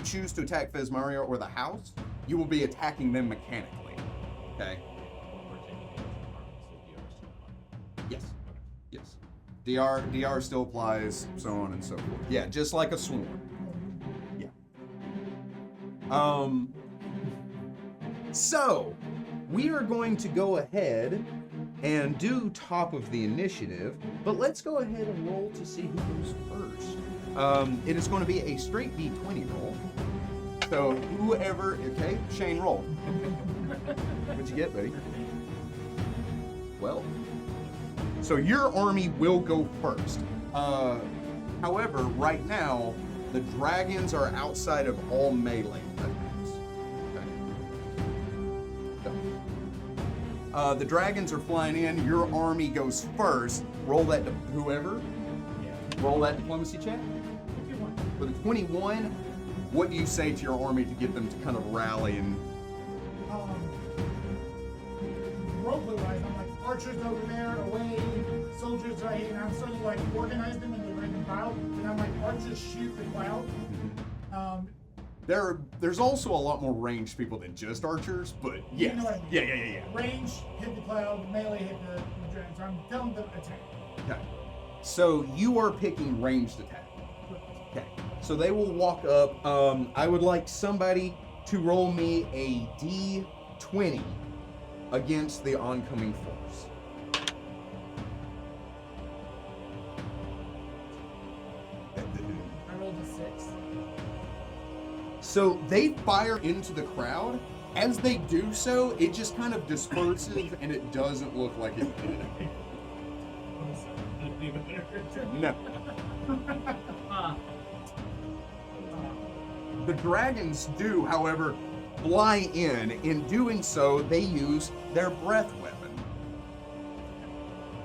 choose to attack Fesmaria or the house, you will be attacking them mechanically. Okay. Yes. Yes. DR still applies, so on and so forth. Yeah, just like a swarm. Yeah. So we are going to go ahead and do top of the initiative, but let's go ahead and roll to see who goes first. It is going to be a straight D20 roll. So whoever, okay, Shane, roll. What'd you get, buddy? Well. So your army will go first. However, right now, the dragons are outside of all melee attacks. Okay. The dragons are flying in. Your army goes first. Roll that, whoever. Yeah. Roll that diplomacy check. With a 21, what do you say to your army to get them to kind of rally and... Roleplay-wise, I'm like, archers over there, away, soldiers right here, and I'm starting to like organize them into rank and file, and I'm like, archers shoot the cloud. There's also a lot more ranged people than just archers, but yes. You know what I mean. Yeah. Range, hit the cloud, melee, hit the dragon, so I'm telling them to attack. Okay. So you are picking ranged attack. Okay. So they will walk up. I would like somebody to roll me a D20 against the oncoming force. I rolled a 6. So they fire into the crowd. As they do so, it just kind of disperses and it doesn't look like it did. No. The dragons do, however, fly in. In doing so, they use their breath weapon,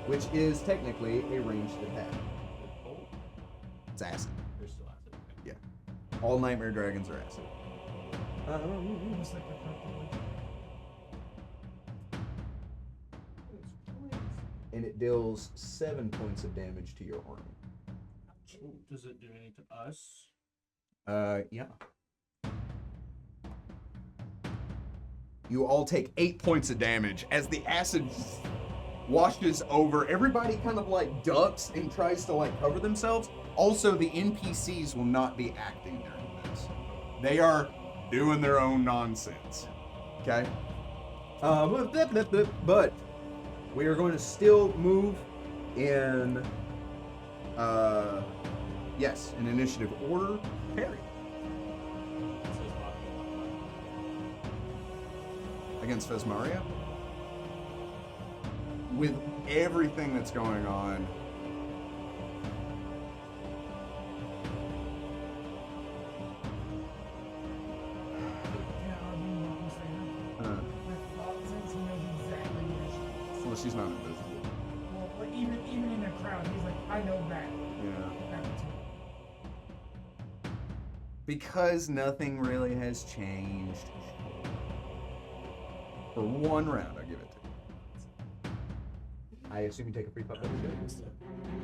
which is technically a ranged attack. It's acid. They're still acid. Yeah. All nightmare dragons are acid. Just like the purple. And it deals 7 points of damage to your army. Does it do anything to us? Yeah. You all take 8 points of damage as the acid washes over. Everybody kind of like ducks and tries to like cover themselves. Also, the NPCs will not be acting during this. They are doing their own nonsense. Okay? But we are going to still move in, yes, in initiative order. Perry. Against Fesmaria. With everything that's going on. Well, she's not invisible. Well, but even in a crowd, he's like, I know that. Yeah. That too. Because nothing really has changed. For one round, I give it to you. I assume you take a free pup every day.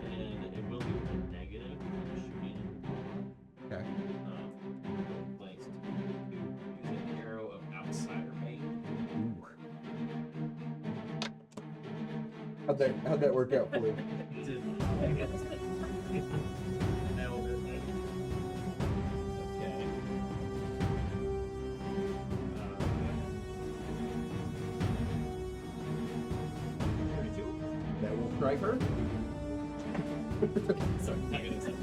And it will be with a negative shooting. Okay. Like, use an arrow of outsider bait. Ooh. How'd that work out for you? Nailed it. Okay. That will strike her. Sorry, not gonna say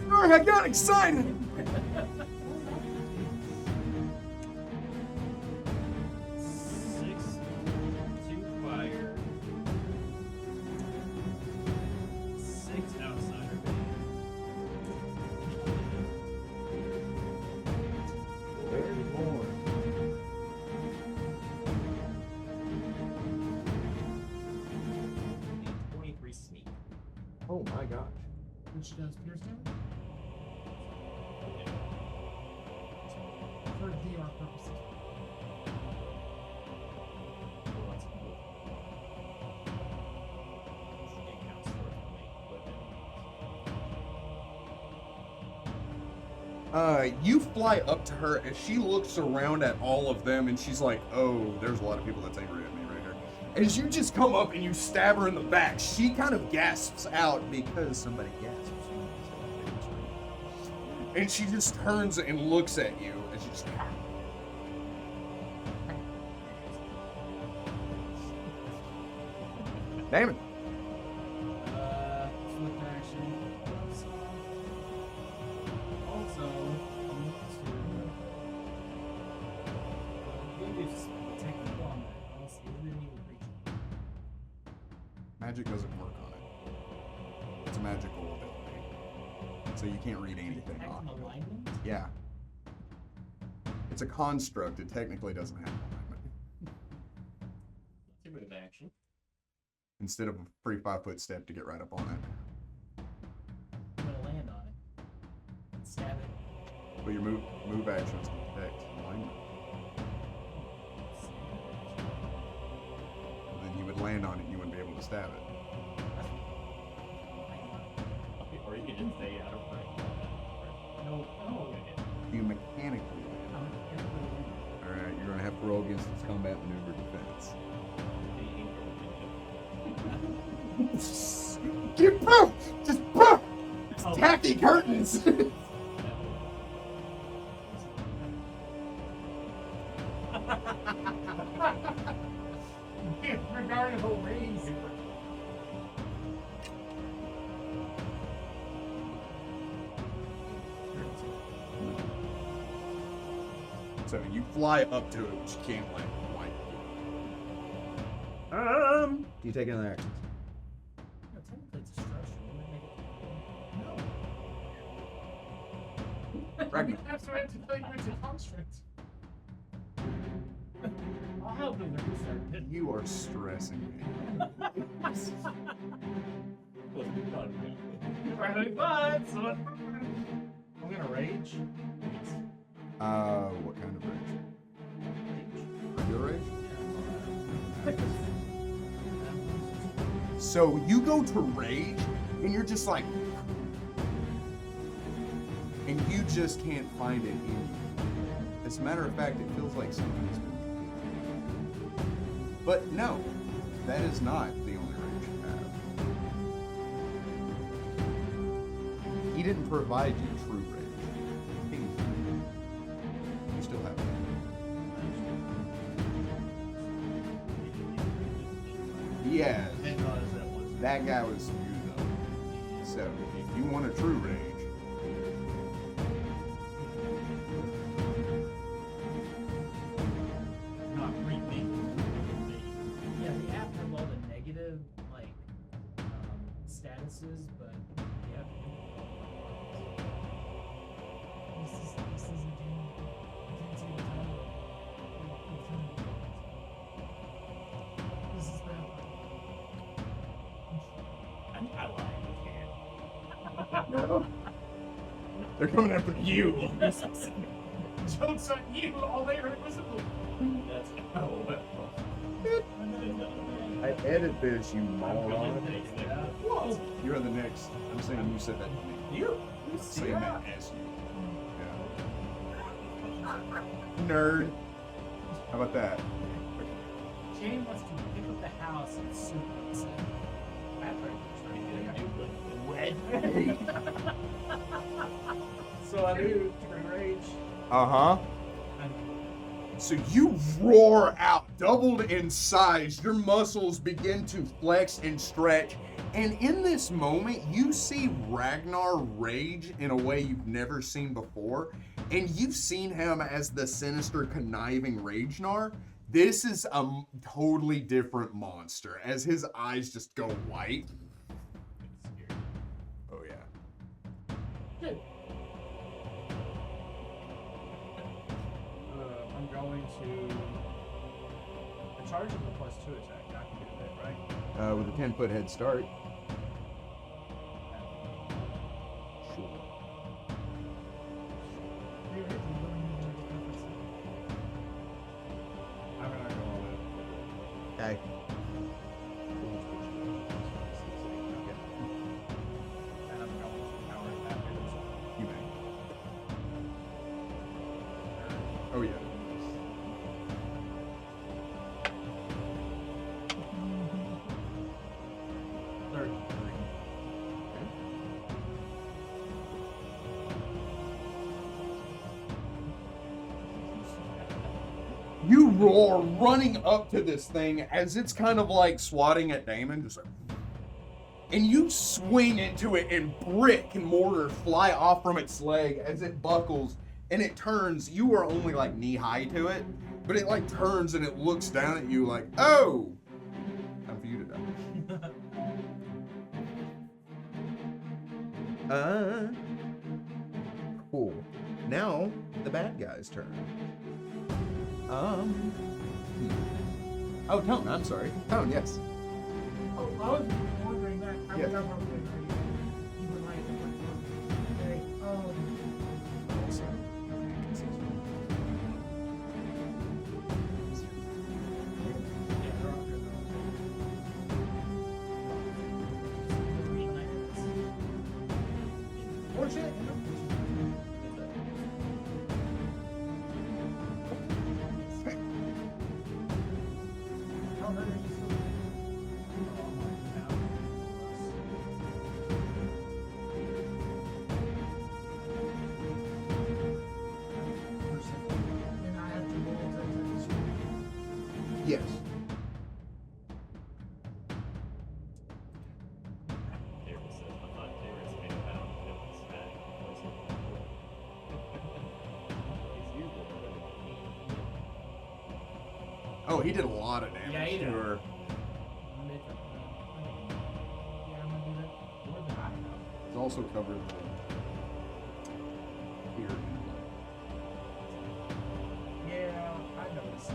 Sorry, I got excited. Oh my gosh. Which does pierce damage? For DR purposes. Well, that's cool. It counts for weapon. You fly up to her and she looks around at all of them and she's like, oh, there's a lot of people that's angry at me right here. As you just come up and you stab her in the back, she kind of gasps out because somebody gasps. And she just turns and looks at you and she just... Damn it. Swift action. Also, I need to do technical on that. Else it wouldn't even reach. Magic doesn't work on it. It's a magical ability. So you can't read anything Detect off of it. alignment? Yeah. It's a construct. It technically doesn't have alignment. That's a move action. Instead of a free 5-foot step to get right up on it. I'm gonna land on it. And stab it. But your move action is to detect alignment. And then you would land on it and you wouldn't be able to stab it. Or you could just stay out of range. No. Oh. You mechanically land. Alright, you're gonna have to roll against its combat maneuver defense. Get poof! Just poof! It's tacky curtains! Regarding the raise. So you fly up to it, but you can't land quite. Do you take another action? No, technically it's a structure. Wouldn't it make it... Ragnar. That's right to tell you it's a construct. I'll help him research it. You are stressing me. Right, but I'm gonna rage. What kind of rage? Regular rage? So you go to rage, and you're just like, and you just can't find it in you. As a matter of fact, it feels like something's been. But no, that is not the only rage you have. He didn't provide you true rage. You still have it. Yeah, that guy was you though. So if you want a true rage, Not rethinking. Yeah, the app has all the negative, like, statuses, but the app This is a game. I can't see the title. This is bad. I lied. You can't. they're coming after you. Joke's on you. All they heard was a boom. That's how I edit this, you moron. Whoa. You're the next. I'm saying you said that to me. You. I'm saying that as you. Yeah. Nerd. How about that? Jane wants to pick up the house and suplex it. So I do rage. Uh-huh. So you roar out, doubled in size. Your muscles begin to flex and stretch. And in this moment, you see Ragnar rage in a way you've never seen before. And you've seen him as the sinister, conniving Ragnar. This is a totally different monster as his eyes just go white. Oh, yeah. Good. I'm going to. The charge is a +2 attack. I can do that, right? With a 10-foot head start. roar, running up to this thing as it's kind of like swatting at Damon, just like, and you swing into it, and brick and mortar fly off from its leg as it buckles, and it turns. You are only like knee high to it, but it like turns and it looks down at you like, oh, time for you to die. Cool. Now the bad guy's turn. Oh, Tone, I'm sorry. Tone, yes. Oh, I was wondering that. I Yeah. was wondering how you would like it. Okay, or shit, you know? How hurt are you still? And I have to roll to attack this one. Yes. David says, I thought David's made a pound of it was fatty. He's usually Oh, he did a lot of damage. Yeah, he did. Sure. Yeah, I'm gonna do that. More than I know. He's also covered here. Yeah, I noticed.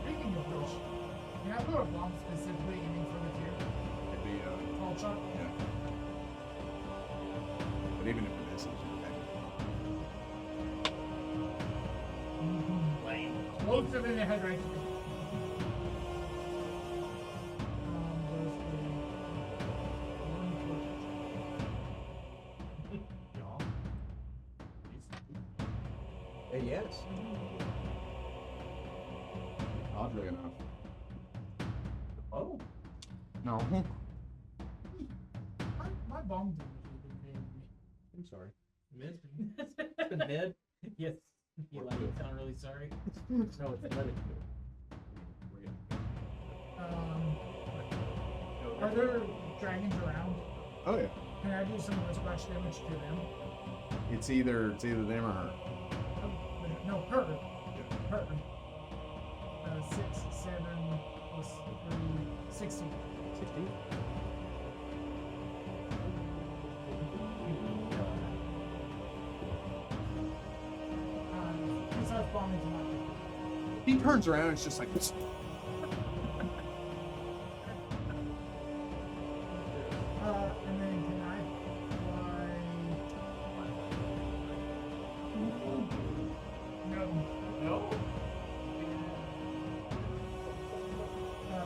Speaking of which, can I throw a bomb specifically aiming for the tier? It'd be, Tall shot? yeah. But even if it misses, you're Closer than the head right to me. Yes. oddly enough. Oh. No. My bomb damage has been paying me. I'm sorry. Mid? It's been mid? Yes. You like it sound really sorry? No, it's let it go. Are there dragons around? Oh yeah. Can I do some of the splash damage to them? It's either them or her. No, her. Her. 6, 7, plus 3, 16. 16. He starts bombing to my face. He turns around and it's just like And then can I fly? No. No?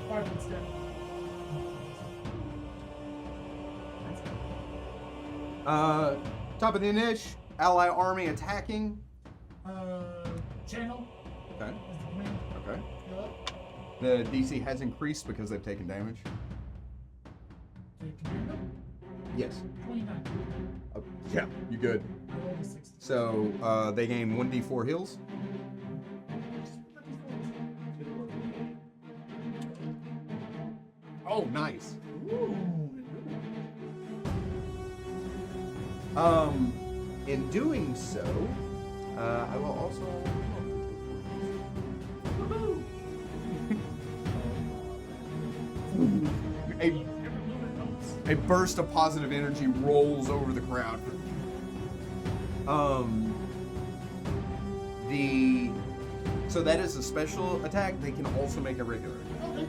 5 instead. top of the niche, ally army attacking. Channel Okay. is the command. Okay. Go up. The DC has increased because they've taken damage. To commando. Yes. 29. Yeah, you good. I rolled a 60. So they gain 1d4 heals. Oh, nice. In doing so, I will also. A burst of positive energy rolls over the crowd. So that is a special attack. They can also make a regular attack.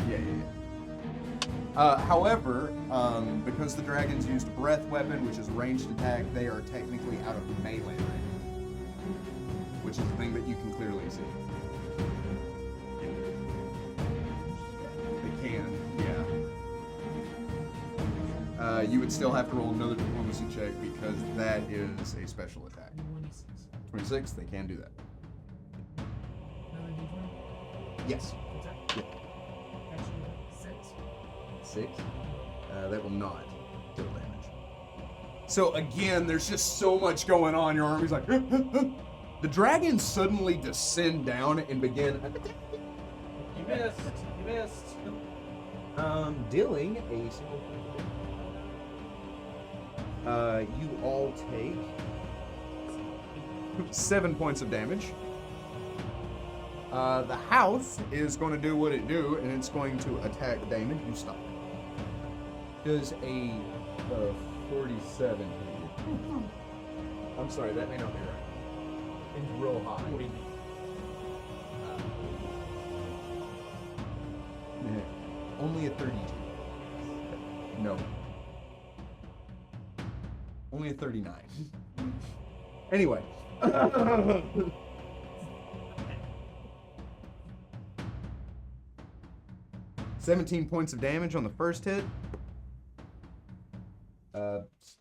Yeah. However, because the dragons used a breath weapon, which is a ranged attack, they are technically out of melee range, which is a thing that you can clearly see. They can, yeah. You would still have to roll another diplomacy check because that is a special attack. 26. 26, they can do that. Another d20. Yes. Attack. Yeah. Actually, 6. 6. That will not deal damage. So again, there's just so much going on. Your army's like, the dragons suddenly descend down and begin. You missed. You missed. Dealing a single point. You all take 7 points of damage. The house is going to do what it do, and it's going to attack Damon. You stop. Does a 47 hit you? I'm sorry, that may not be right. It's real high. Only a 32. No. Only a 39. Anyway. 17 points of damage on the first hit.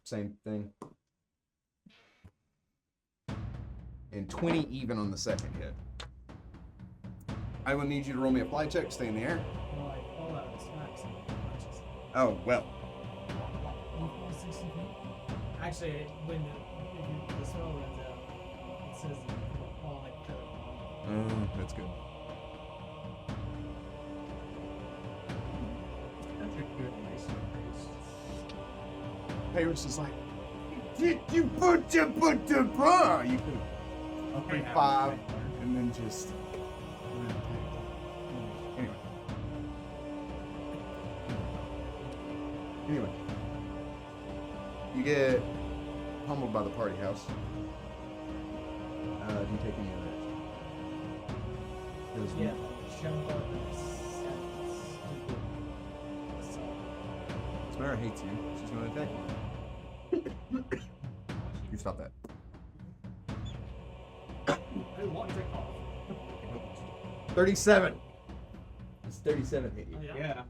Same thing. And 20 even on the second hit. I will need you to roll me a fly check, stay in the air. Well, I fall out of smacks and punches. Oh, well. You fall 60 feet. Actually, when the spell runs out, it says you fall like the. That's good. That's a good nice increase. Paris is like, did you put your bra? You could have Okay, 5 and then just. Anyway, you get pummeled by the party house. Do you take any of that? Yeah, jump up and Fesmaria hates you. She's going to attack you. You stop that. I want to take off. 37. It's 37 hit you. Oh, yeah. Yeah.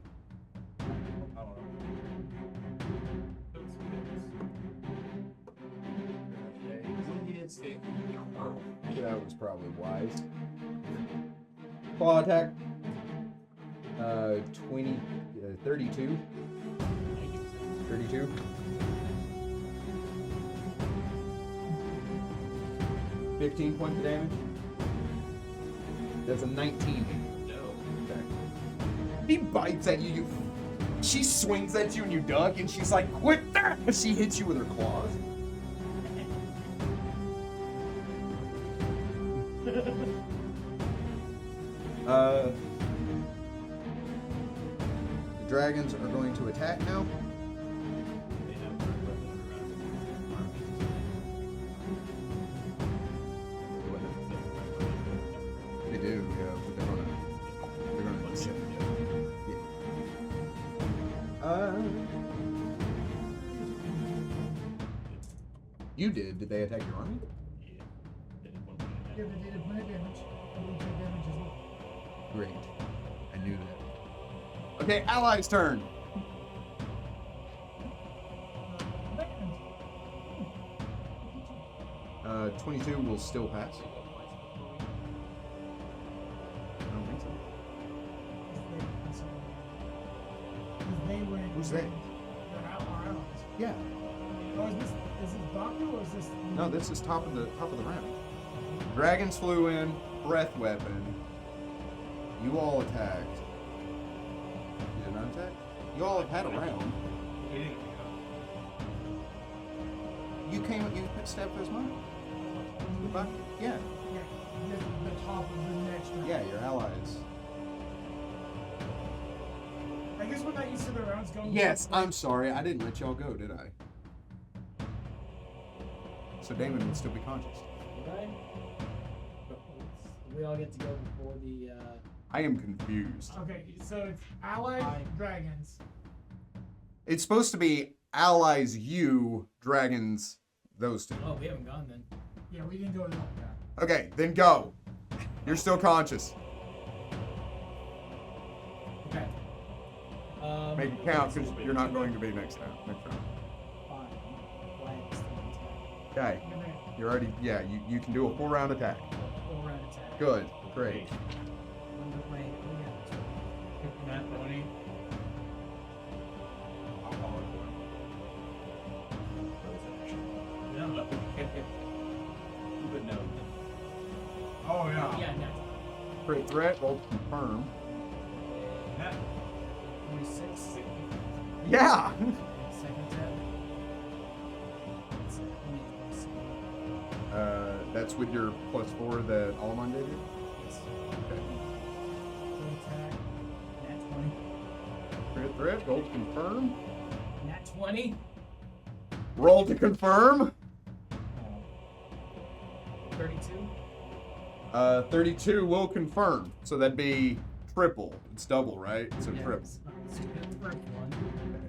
That was probably wise. Claw attack. 32. 32. 15 points of damage. That's a 19. No. Okay. He bites at you. She swings at you and you duck, and she's like, "Quit that!" And she hits you with her claws. The dragons are going to attack now. They do, yeah, but they're gonna descend. Yeah. You did. Did they attack your army? Yeah, they did a point of damage. You will take damage as well. Great. I knew that. Okay, allies' turn. Band. 22 will still pass. I don't think so. They were in Who's they? They're our allies. Yeah. Oh, is this Baku or is this? No, this is top of the round. Dragons flew in, breath weapon. You all attacked. You did not attack? You all have had a round. You stabbed Fesmaria. Goodbye. Yeah. Yeah, the top of the next round. Yeah, your allies. I guess we're not used to the rounds going. Yes, I'm sorry. I didn't let y'all go, did I? So Damon would still be conscious. Right? We all get to go before the. I am confused. Okay, so it's allied dragons. It's supposed to be allies, you, dragons, those two. Oh, we haven't gone then. Yeah, we didn't go at all. Yeah. Okay, then go. You're still conscious. Okay. Make it count because you're not going to be next round. Fine. Blank still attack. Okay, you're already, yeah, you can do a 4-round attack. Full round attack. Good, great. Nat 20. I'll call it one. But no. Oh Yeah, no. Crit threat, roll to confirm. That 46. Yeah! Second tab. That's with your +4 that Almond gave you? Yes. Okay. Full attack. Nat 20. Crit threat, roll to confirm. Nat 20. Roll to confirm. 32. 32 will confirm. So that'd be triple. It's double, right? So Yeah, triple. so the first one.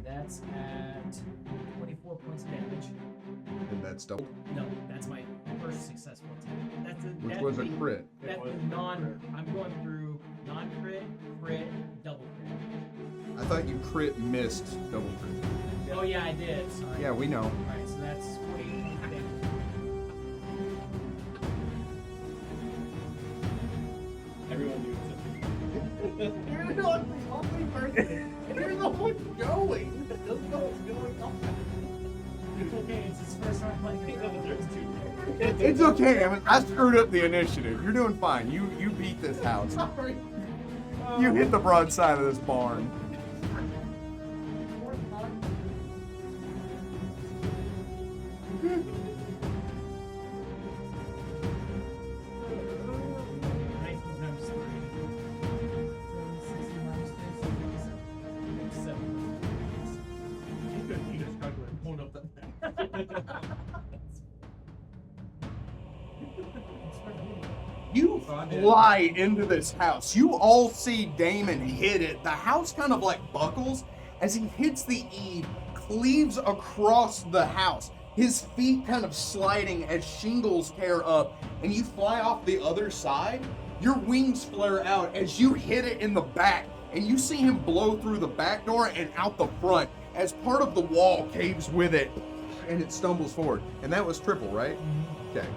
That's at 24 points of damage. And that's double. No, that's my first successful attack. Which that's was a the- crit. That's the I'm going through non-crit, crit, double crit. I thought you crit missed double crit. Oh yeah, I did. Sorry. Yeah, we know. Alright, so that's 28 points of damage. everyone knew it. You're not the only person. You're the one going. Doesn't know what's going on. It's okay, it's his first time playing the game. There's two. It's okay. I screwed up the initiative. You're doing fine. You beat this house. Sorry. You hit the broadside of this barn. Fourth time. 19 times 3. So 60 minus 3, so 57. 7. You just calculated pulling up that. You fly into this house. You all see Damon hit it. The house kind of like buckles as he hits the eave, cleaves across the house. His feet kind of sliding as shingles tear up, and you fly off the other side. Your wings flare out as you hit it in the back, and you see him blow through the back door and out the front as part of the wall caves with it, and it stumbles forward. And that was triple, right? Okay.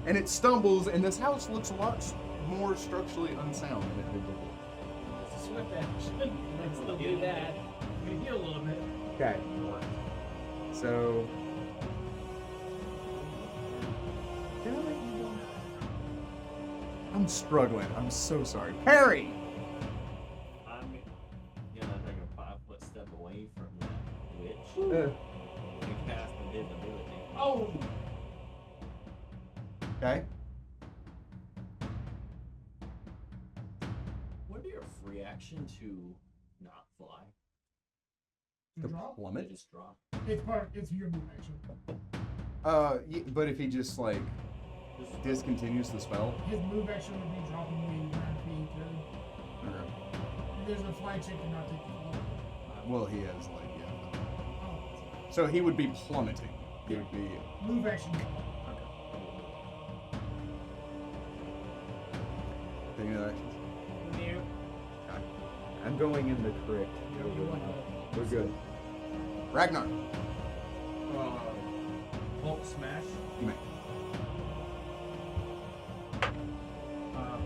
And it stumbles, and this house looks a lot more structurally unsound than it did before. It's a swift action. I still do that. You can heal a little bit. Okay. So. I'm struggling. I'm so sorry. Harry! I'm gonna take a 5-foot step away from that witch. And cast invisibility. Oh! Okay. Would it be a free action to not fly? To drop? They Plummet? just drop. It's your move action. But if he just, like, discontinues the spell? His move action would be dropping me 9 feet. If there's a fly check, you're not taking fall. Well, he has, like, yeah. Oh, So he would be plummeting. He would be. move action. Any other actions? You. I'm going in the crit. We're good. Ragnar. Hulk smash. You may.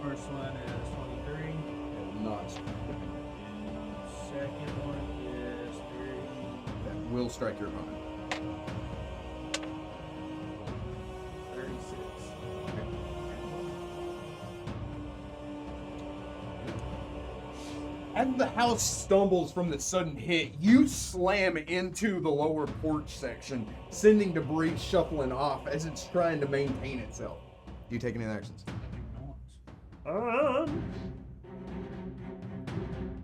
First one is 23. Not. Second one is 30. That will strike your opponent. 36. As the house stumbles from the sudden hit, you slam into the lower porch section, sending debris shuffling off as it's trying to maintain itself. Do you take any actions?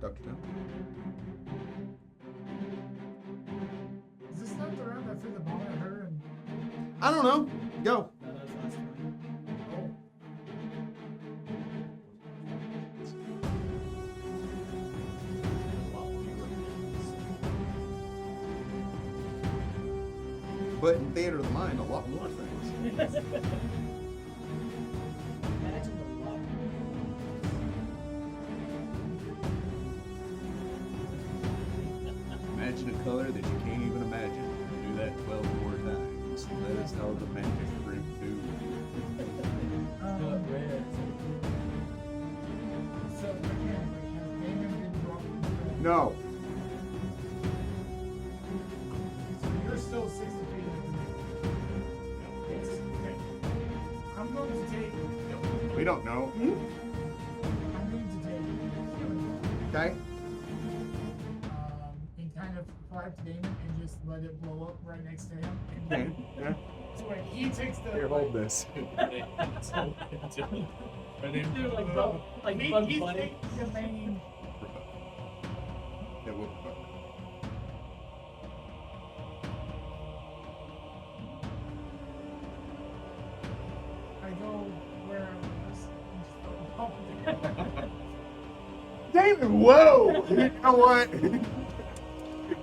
Dr. Tim? Is this not the round that threw the ball at her? And I don't know. Go. No, that was last time. oh, But in Theater of the Mind, a lot more things. Imagine the luck. Imagine a color that you can't even imagine. Do that 12 more times. That is how the magic drink do. Red. so mechanically, has Damon been dropping the crit? No. So you're still 60 feet. We don't know. I'm going to take healing. Okay. And kind of fly up to Damon and just let it blow up right next to him. Okay. Yeah. So when he takes the Here, hold this. Do like Bugs he Bunny. takes the main. Yeah, we'll. I go where I was. Damon, whoa! You know what?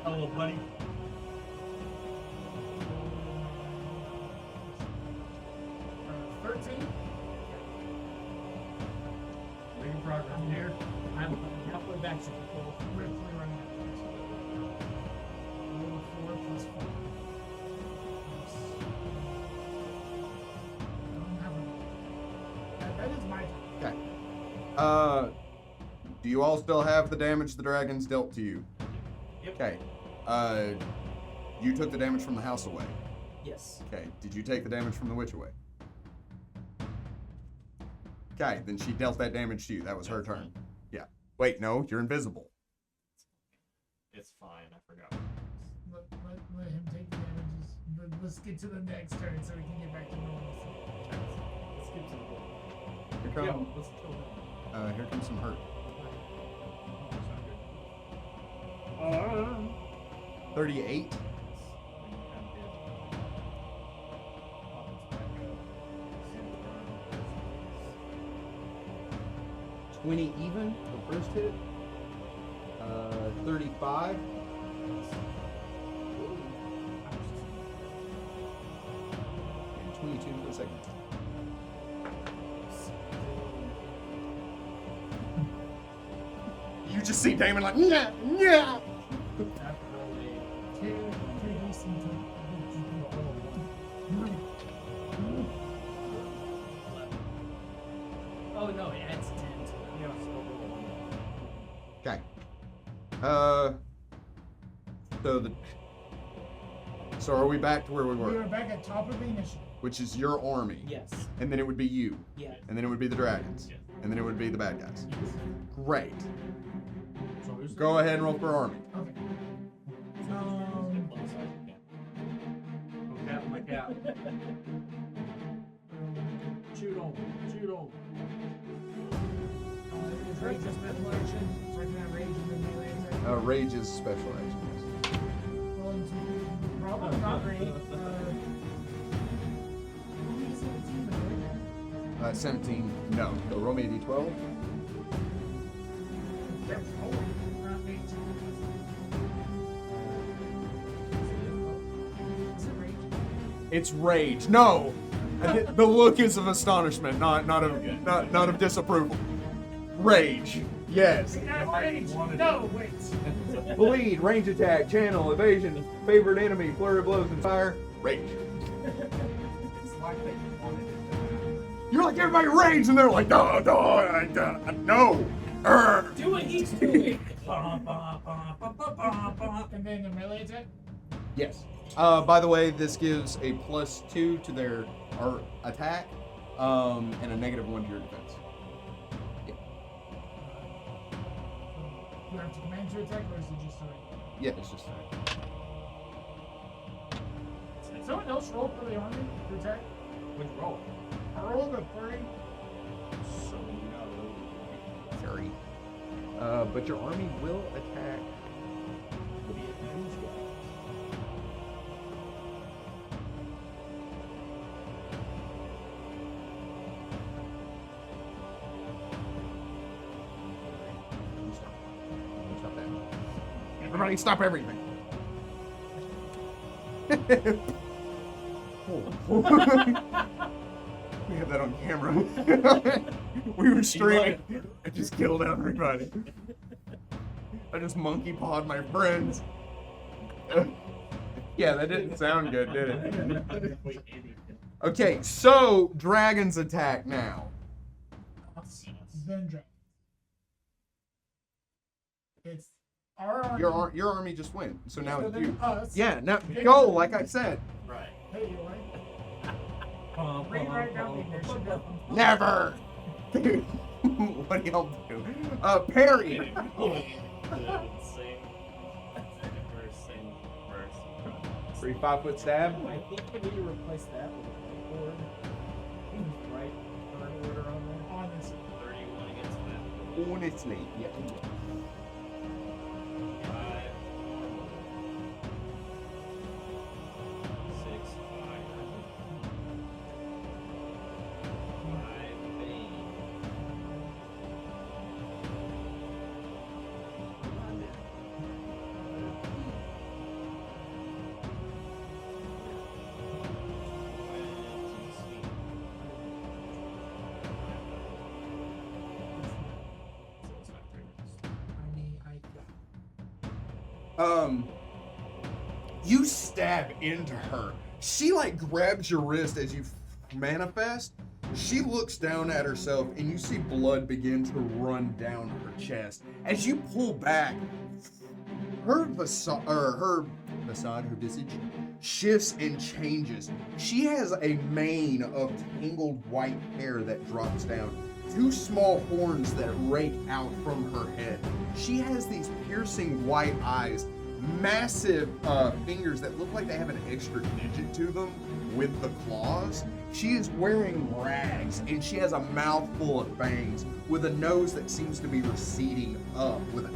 Hello, buddy. 13. Making progress here. I'm halfway back to the We're running out. Roll 4 plus 4. I don't have a. That is my turn. Okay. Do you all still have the damage the dragons dealt to you? Yep. Okay. You took the damage from the house away. Yes. Okay. Did you take the damage from the witch away? Okay, then she dealt that damage to you. That was her turn. Yeah. Wait, no, you're invisible. It's fine. I forgot. Let him take the damages. But let's get to the next turn so we can get back to normalcy. Let's get to the board. Here Yeah, comes, let's kill him. here comes some hurt. 38. $20 even, the first hit. 35. And 22 the second. You just see Damon like, yeah, yeah. Oh no, it adds 10 to it. Yeah, Okay. So are we back to where we We were? are back at top of the initiative. Which is your army. Yes. And then it would be you. Yeah. And then it would be the dragons. And then it would be the bad guys. Great. Go ahead and roll for army. Okay. My cat. Shoot on. Is rage a special action? So I can have rage and then melee attack? Rage is special action. Rolling to probably not rage. Only 17, though, right? 17. No. So roll me a d12. Yep. Oh, not 18. Is it rage? It's rage. No. The look is of astonishment, not of disapproval. Rage. Yes. Not rage. No, wait. Bleed, range attack, channel, evasion, favorite enemy, flurry of blows, and fire. Rage. It's like they wanted it to happen. You're like, everybody rage, and they're like, no. Do what he's doing. And then the melee attack? Yes. By the way, this gives a +2 to their attack, and a -1 to your defense. Do you have to command to attack, or is it just alright? Yeah, it's just. Did someone else roll for the army to attack? Which roll? I rolled a 3. So no. Sorry. But your army will attack these guys. Stop that. Everybody stop everything. We have that on camera. We were streaming. I just killed everybody. I just monkey pawed my friends. Yeah, that didn't sound good, did it? Okay, so dragons attack now. Then dragon. It's our army. Your army just went, so now So it's then you. us. Yeah, now go like I said. Right. Hey, you right? Rewrite down the initiative. Never. Dude, what do y'all do? Parry. Same first. 3 5-foot stab. I think we need to replace that with a whiteboard. Right? Third order on there. Honestly. 31 against that. Honestly, yeah. 5 normal. 6 fire. 5 bane. You stab into her. She like grabs your wrist as you manifest. She looks down at herself and you see blood begin to run down her chest. As you pull back, her visage, her visage shifts and changes. She has a mane of tangled white hair that drops down. 2 small horns that rake out from her head. She has these piercing white eyes, massive fingers that look like they have an extra digit to them with the claws. She is wearing rags and she has a mouth full of fangs with a nose that seems to be receding up with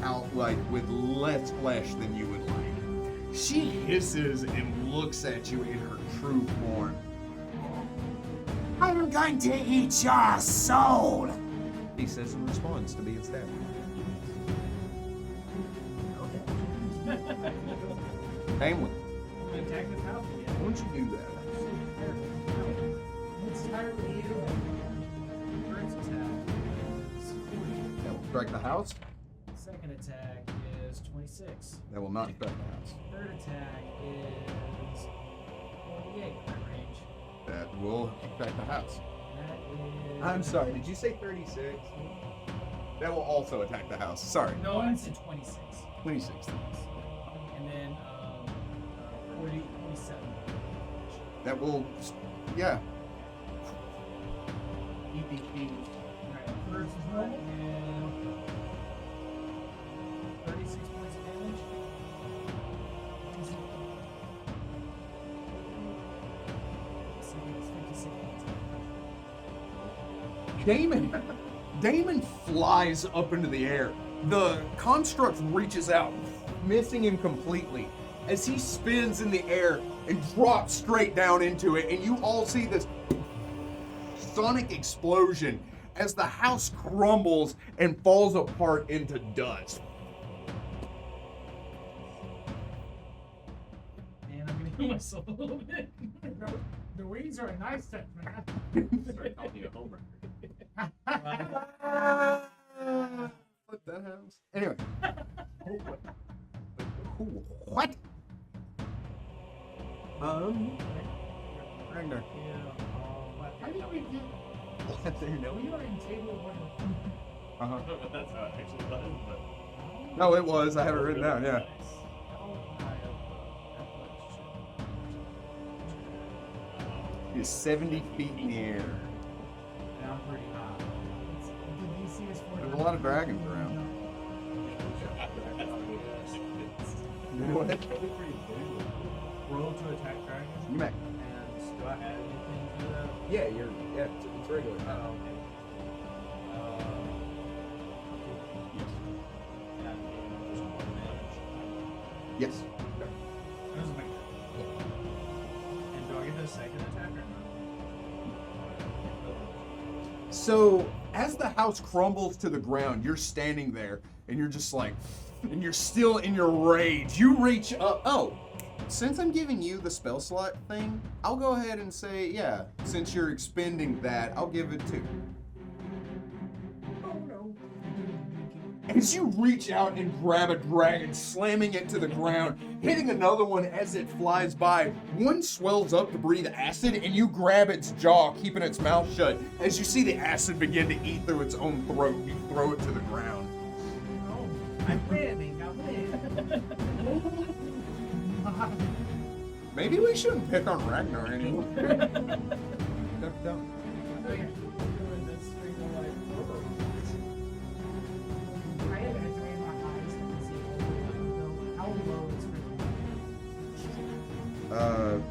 less flesh than you would like. She hisses and looks at you in her true form. I'm going to eat your soul, he says in response to being stabbed. Family, Attack this house again. why don't you do that? It's entirely you. First attack is 40. That will strike the house. Second attack is 26. That will not strike the house. Third attack is 48 range. That will affect the house. That is. I'm sorry, did you say 36? That will also attack the house. Sorry. No, I said 26. 26. And then 47. That will, yeah. Alright, first one and 36 points of damage. Second is 56 points. Damon flies up into the air. The construct reaches out, missing him completely as he spins in the air and drops straight down into it. And you all see this sonic explosion as the house crumbles and falls apart into dust. And I'm gonna heal myself a little bit. The wings are a nice touch, man. Sorry, I'll be a homer. What that house? Anyway. What? Ragnar. How did we get? We are in table 1. I don't know if that's how it actually was, but. No, it was. I have it written down, yeah. He's 70 feet in the air. I'm pretty high. The DC is 40. There's a lot of dragons around. What? Roll to attack dragons. You may. And do I add anything to that? Yeah, it's regular. Oh, okay. Yes. Doesn't make sense. And do I get the second attack or not? So, as the house crumbles to the ground, you're standing there and you're just like, and you're still in your rage. You reach up. Oh, since I'm giving you the spell slot thing, I'll go ahead and say, yeah, since you're expending that, I'll give it to. Oh no. As you reach out and grab a dragon, slamming it to the ground, hitting another one as it flies by, one swells up to breathe acid, and you grab its jaw, keeping its mouth shut. As you see the acid begin to eat through its own throat, you throw it to the ground. Oh. I'm winning. I'm winning. Maybe we shouldn't pick on Ragnar anymore. Don't. Doing this stream of life.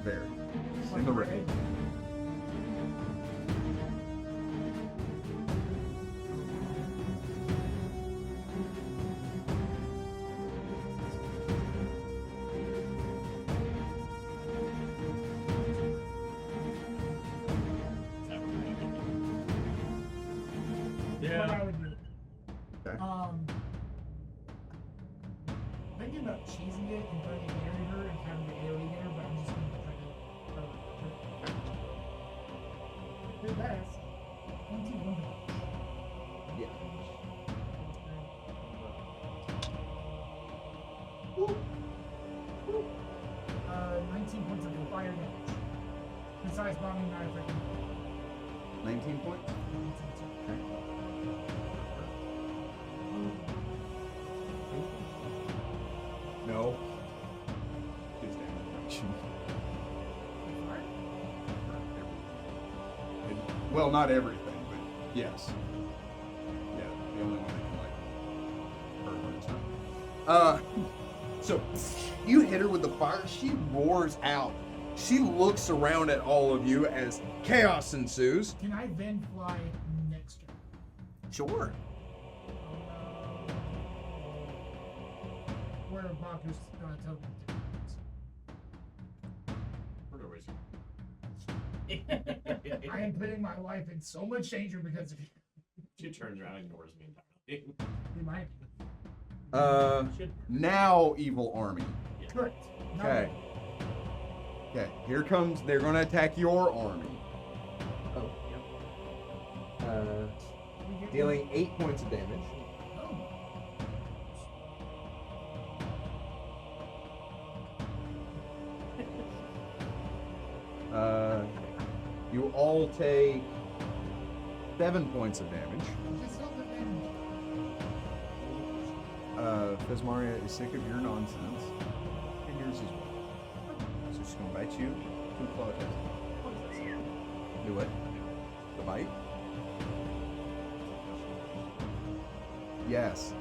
very. In the red. What Yeah. I would do. Okay. Thinking about cheesing it and trying to marry her and having the AoE hit her, but I'm just gonna try to her best. 21. Yeah. Woo. Woo. 19 points of fire damage. Besides bombing, not affecting. 19 points? Okay. No. His damage. Well, not everything, but yes. Yeah, the only one that can, like, hurt her. So you hit her with the fire, she roars out. She looks around at all of you as chaos ensues. Can I then fly next turn? Sure. Where Baku's token I am putting my life in so much danger because of you. She turns around and ignores me entirely. You might. Now evil army. Correct. Not Okay. Okay, here comes, they're gonna attack your army. Oh, yep. we get- Dealing 8 points of damage. Oh. You all take 7 points of damage. Just help it damage. Fesmaria is sick of your nonsense. And yours as well. So she's gonna bite you. 2 claw attacks. Do it. The bite? Yes.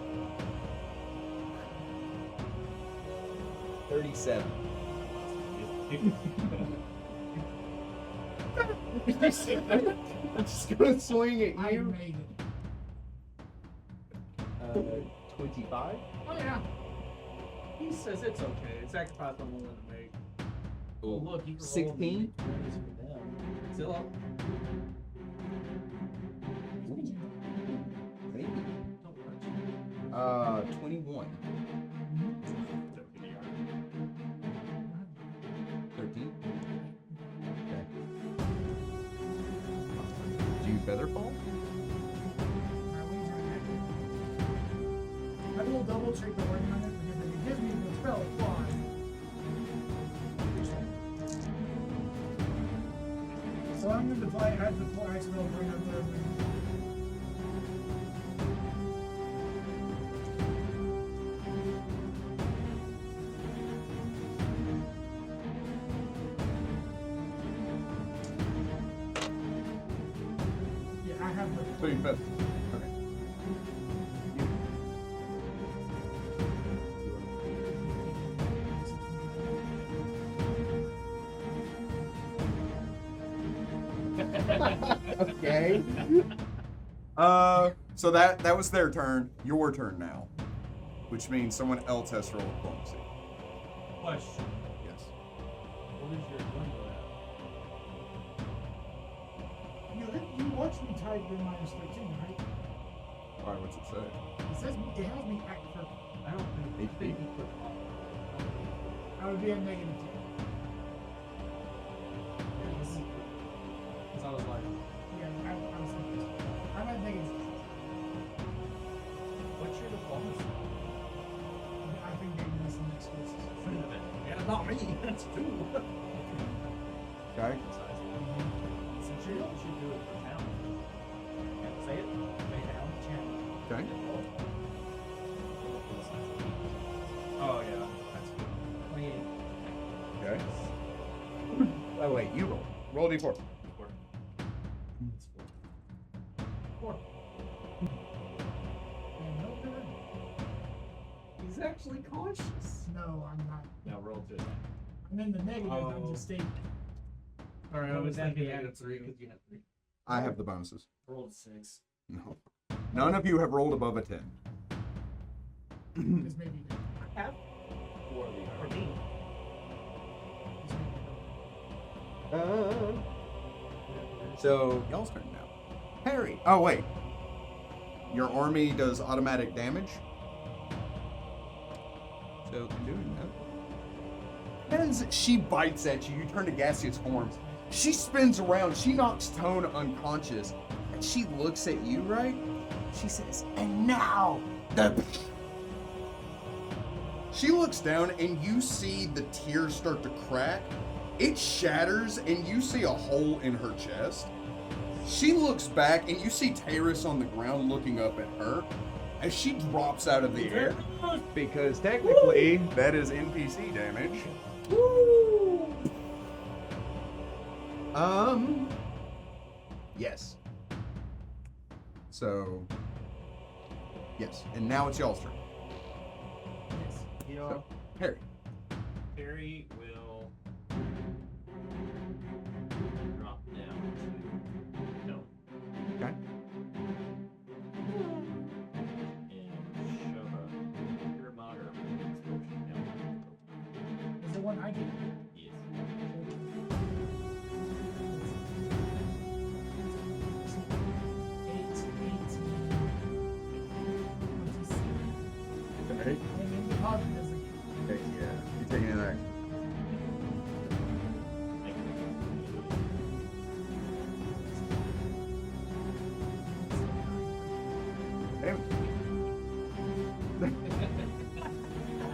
37. I'm just gonna swing at I you. made it. 25. Oh yeah. He says it's okay. Sacrifice I'm willing to make. Oh, Look, you can roll 16. Still up. Maybe. Don't touch. 21. 13. Okay. Do you feather fall? My wings are active. I will double check the wording on it because if it gives me the spell fly. So I'm going to play at the fly spell bring up the yeah, I have the So you feather. Okay. Okay. So that was their turn. Your turn now, which means someone else has to roll diplomacy. Question. Yes. What is your You watched me type in minus 13, right? All right. What's it say? It says it has me at perfect. I don't think HP. he put off. I would be a negative 10. Because I was like, Yeah, I was thinking. I'm at negative 10. what's your diplomacy? I think they missed the next closest. Yeah, not me. That's two. Okay. Since you should do it for town. Yeah, say it. Say town. Channel. Okay. Oh yeah, that's good. 28. Okay. Oh wait, you roll. Roll a d4. Four. Four. And no good. He's actually conscious. No, I'm not. Now roll to attack. I'm in the negative. I'm just stating. Alright, What I was would that thinking be negative added 3 to? because you had 3. I have the bonuses. Rolled a 6. No. None of you have rolled above a 10. Because maybe they I have 4 of these. For me. So, y'all's turn now. Harry. Oh, wait. Your army does automatic damage. So, in doing that, as she bites at you, you turn to gaseous form. She spins around. She knocks Tone unconscious. And she looks at you, right? She says, and now, the... She looks down, and you see the tears start to crack. It shatters, and you see a hole in her chest. She looks back, and you see Taris on the ground looking up at her as she drops out of the air. Because technically, that is NPC damage. Woo! Yes. So, yes. And now it's y'all's turn. So, Harry. Harry will drop down to no. Okay. And shove a pure moderate explosion down. Is the one I get. Yes. 8, 18, 27. Okay. And then the positive is like, Okay, yeah. You taking an action. Damn.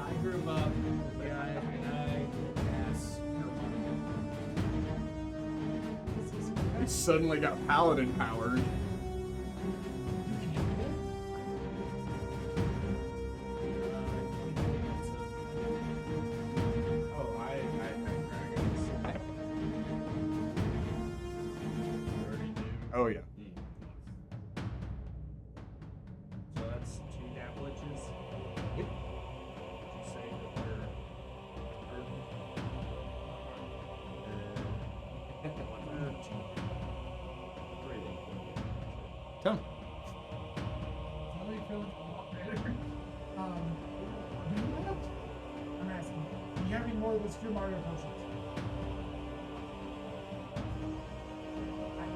I grew up, yeah, and I ass. He suddenly got paladin power. Oh, I Oh, yeah. So that's 2 nap glitches. Yep. Did you say that they're Come. how do you feel a lot better? Do you have? I'm asking. Do you have any more of those Pure Mario potions?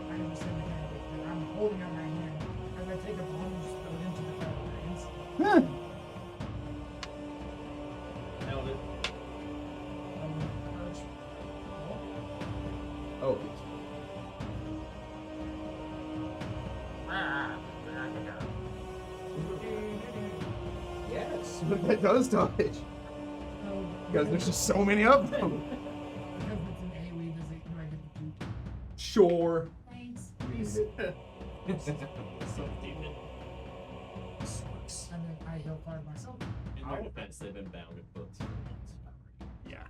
I understand the hand, but I'm holding out my hand as I take a bone and just throw it into the fire hands. Nailed it. Courage. Oh. Yes. That does dodge. Because there's just so many of them. Because it's an AoE, does it? Do I get the two? Sure. Thanks. So demon. And then I heal 5 myself. In their defense, they've been bound in books for months. Yeah.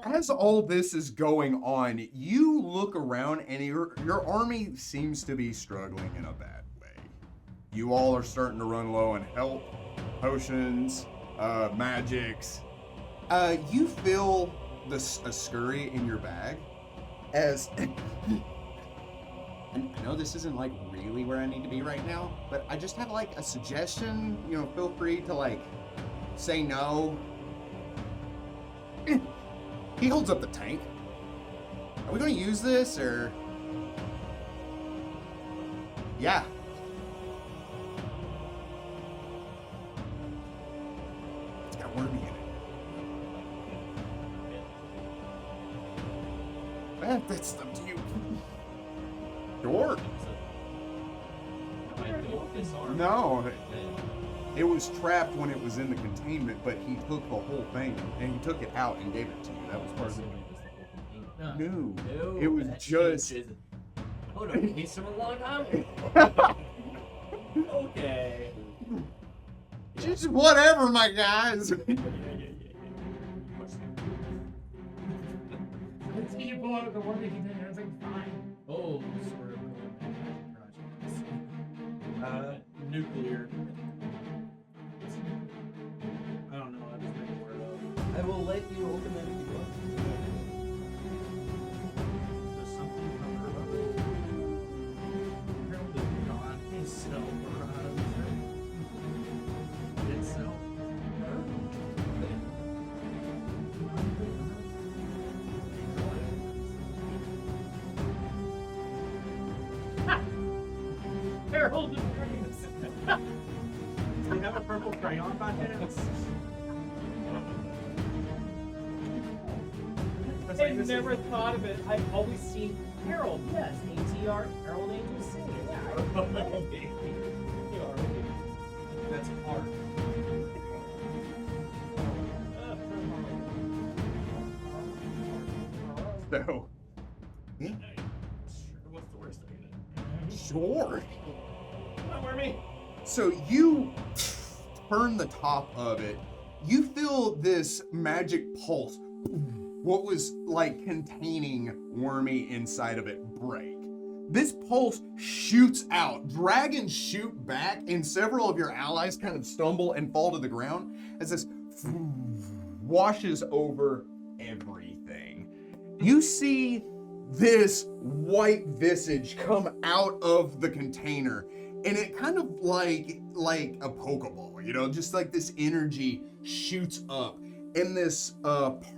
As all this is going on, you look around and your army seems to be struggling in a bad way. You all are starting to run low on health, potions, magics. You feel a scurry in your bag as and I know this isn't like really where I need to be right now, but I just have like a suggestion. You know, feel free to like say no. He holds up the tank. Are we going to use this or? Yeah. It's got wormy in it. That's up to you. Sure. No, it was trapped when it was in the containment, but he took the whole thing and he took it out and gave it to you. That was part of it. No, it was just. Hold on, he's from a long time. Okay. Just whatever, my guys. Let's see you pull out the one that he did. I was like, fine. Oh, sort of going project. Nuclear. I don't know. I just made a word up. Herald of Dreams. Do you have a purple crayon by chance? I never thought of it. I've always seen Herald. Yes, ATR, Herald Angels Singing. Yeah. That's hard. So, What's the worst thing? sure. Come on, Wormy. So you turn the top of it. You feel this magic pulse. What was like containing Wormy inside of it break. This pulse shoots out. Dragons shoot back, and several of your allies kind of stumble and fall to the ground as this washes over everything. You see this white visage come out of the container, and it kind of like a Pokeball, you know, just like this energy shoots up in this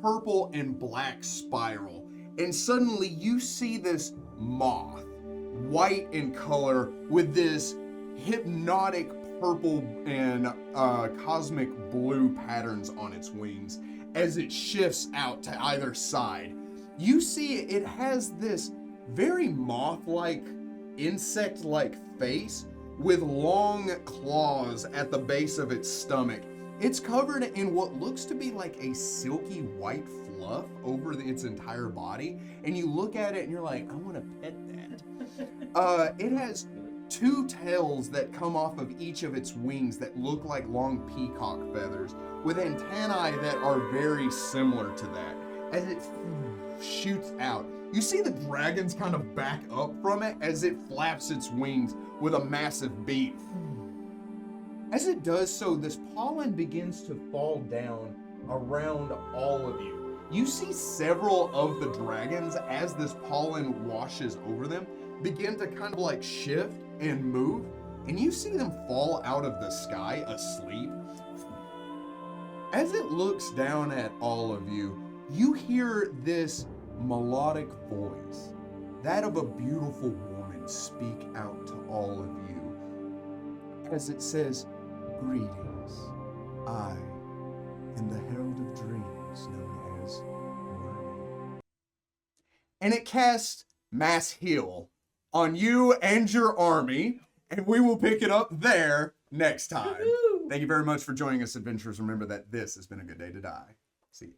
purple and black spiral. And suddenly you see this moth, white in color, with this hypnotic purple and cosmic blue patterns on its wings as it shifts out to either side. You see it has this very moth-like, insect-like face with long claws at the base of its stomach. It's covered in what looks to be like a silky white fluff over its entire body, and you look at it and you're like, I want to pet that. It has two tails that come off of each of its wings that look like long peacock feathers, with antennae that are very similar to that. As it shoots out, you see the dragons kind of back up from it as it flaps its wings with a massive beat. As it does so, this pollen begins to fall down around all of you. You see several of the dragons, as this pollen washes over them, begin to kind of like shift and move, and you see them fall out of the sky asleep. As it looks down at all of you, you hear this melodic voice, that of a beautiful woman, speak out to all of you as it says, "Greetings, I am the Herald of Dreams, known as Wormy." And it casts Mass Heal on you and your army, and we will pick it up there next time. Thank you very much for joining us, adventurers. Remember that this has been a good day to die. See ya.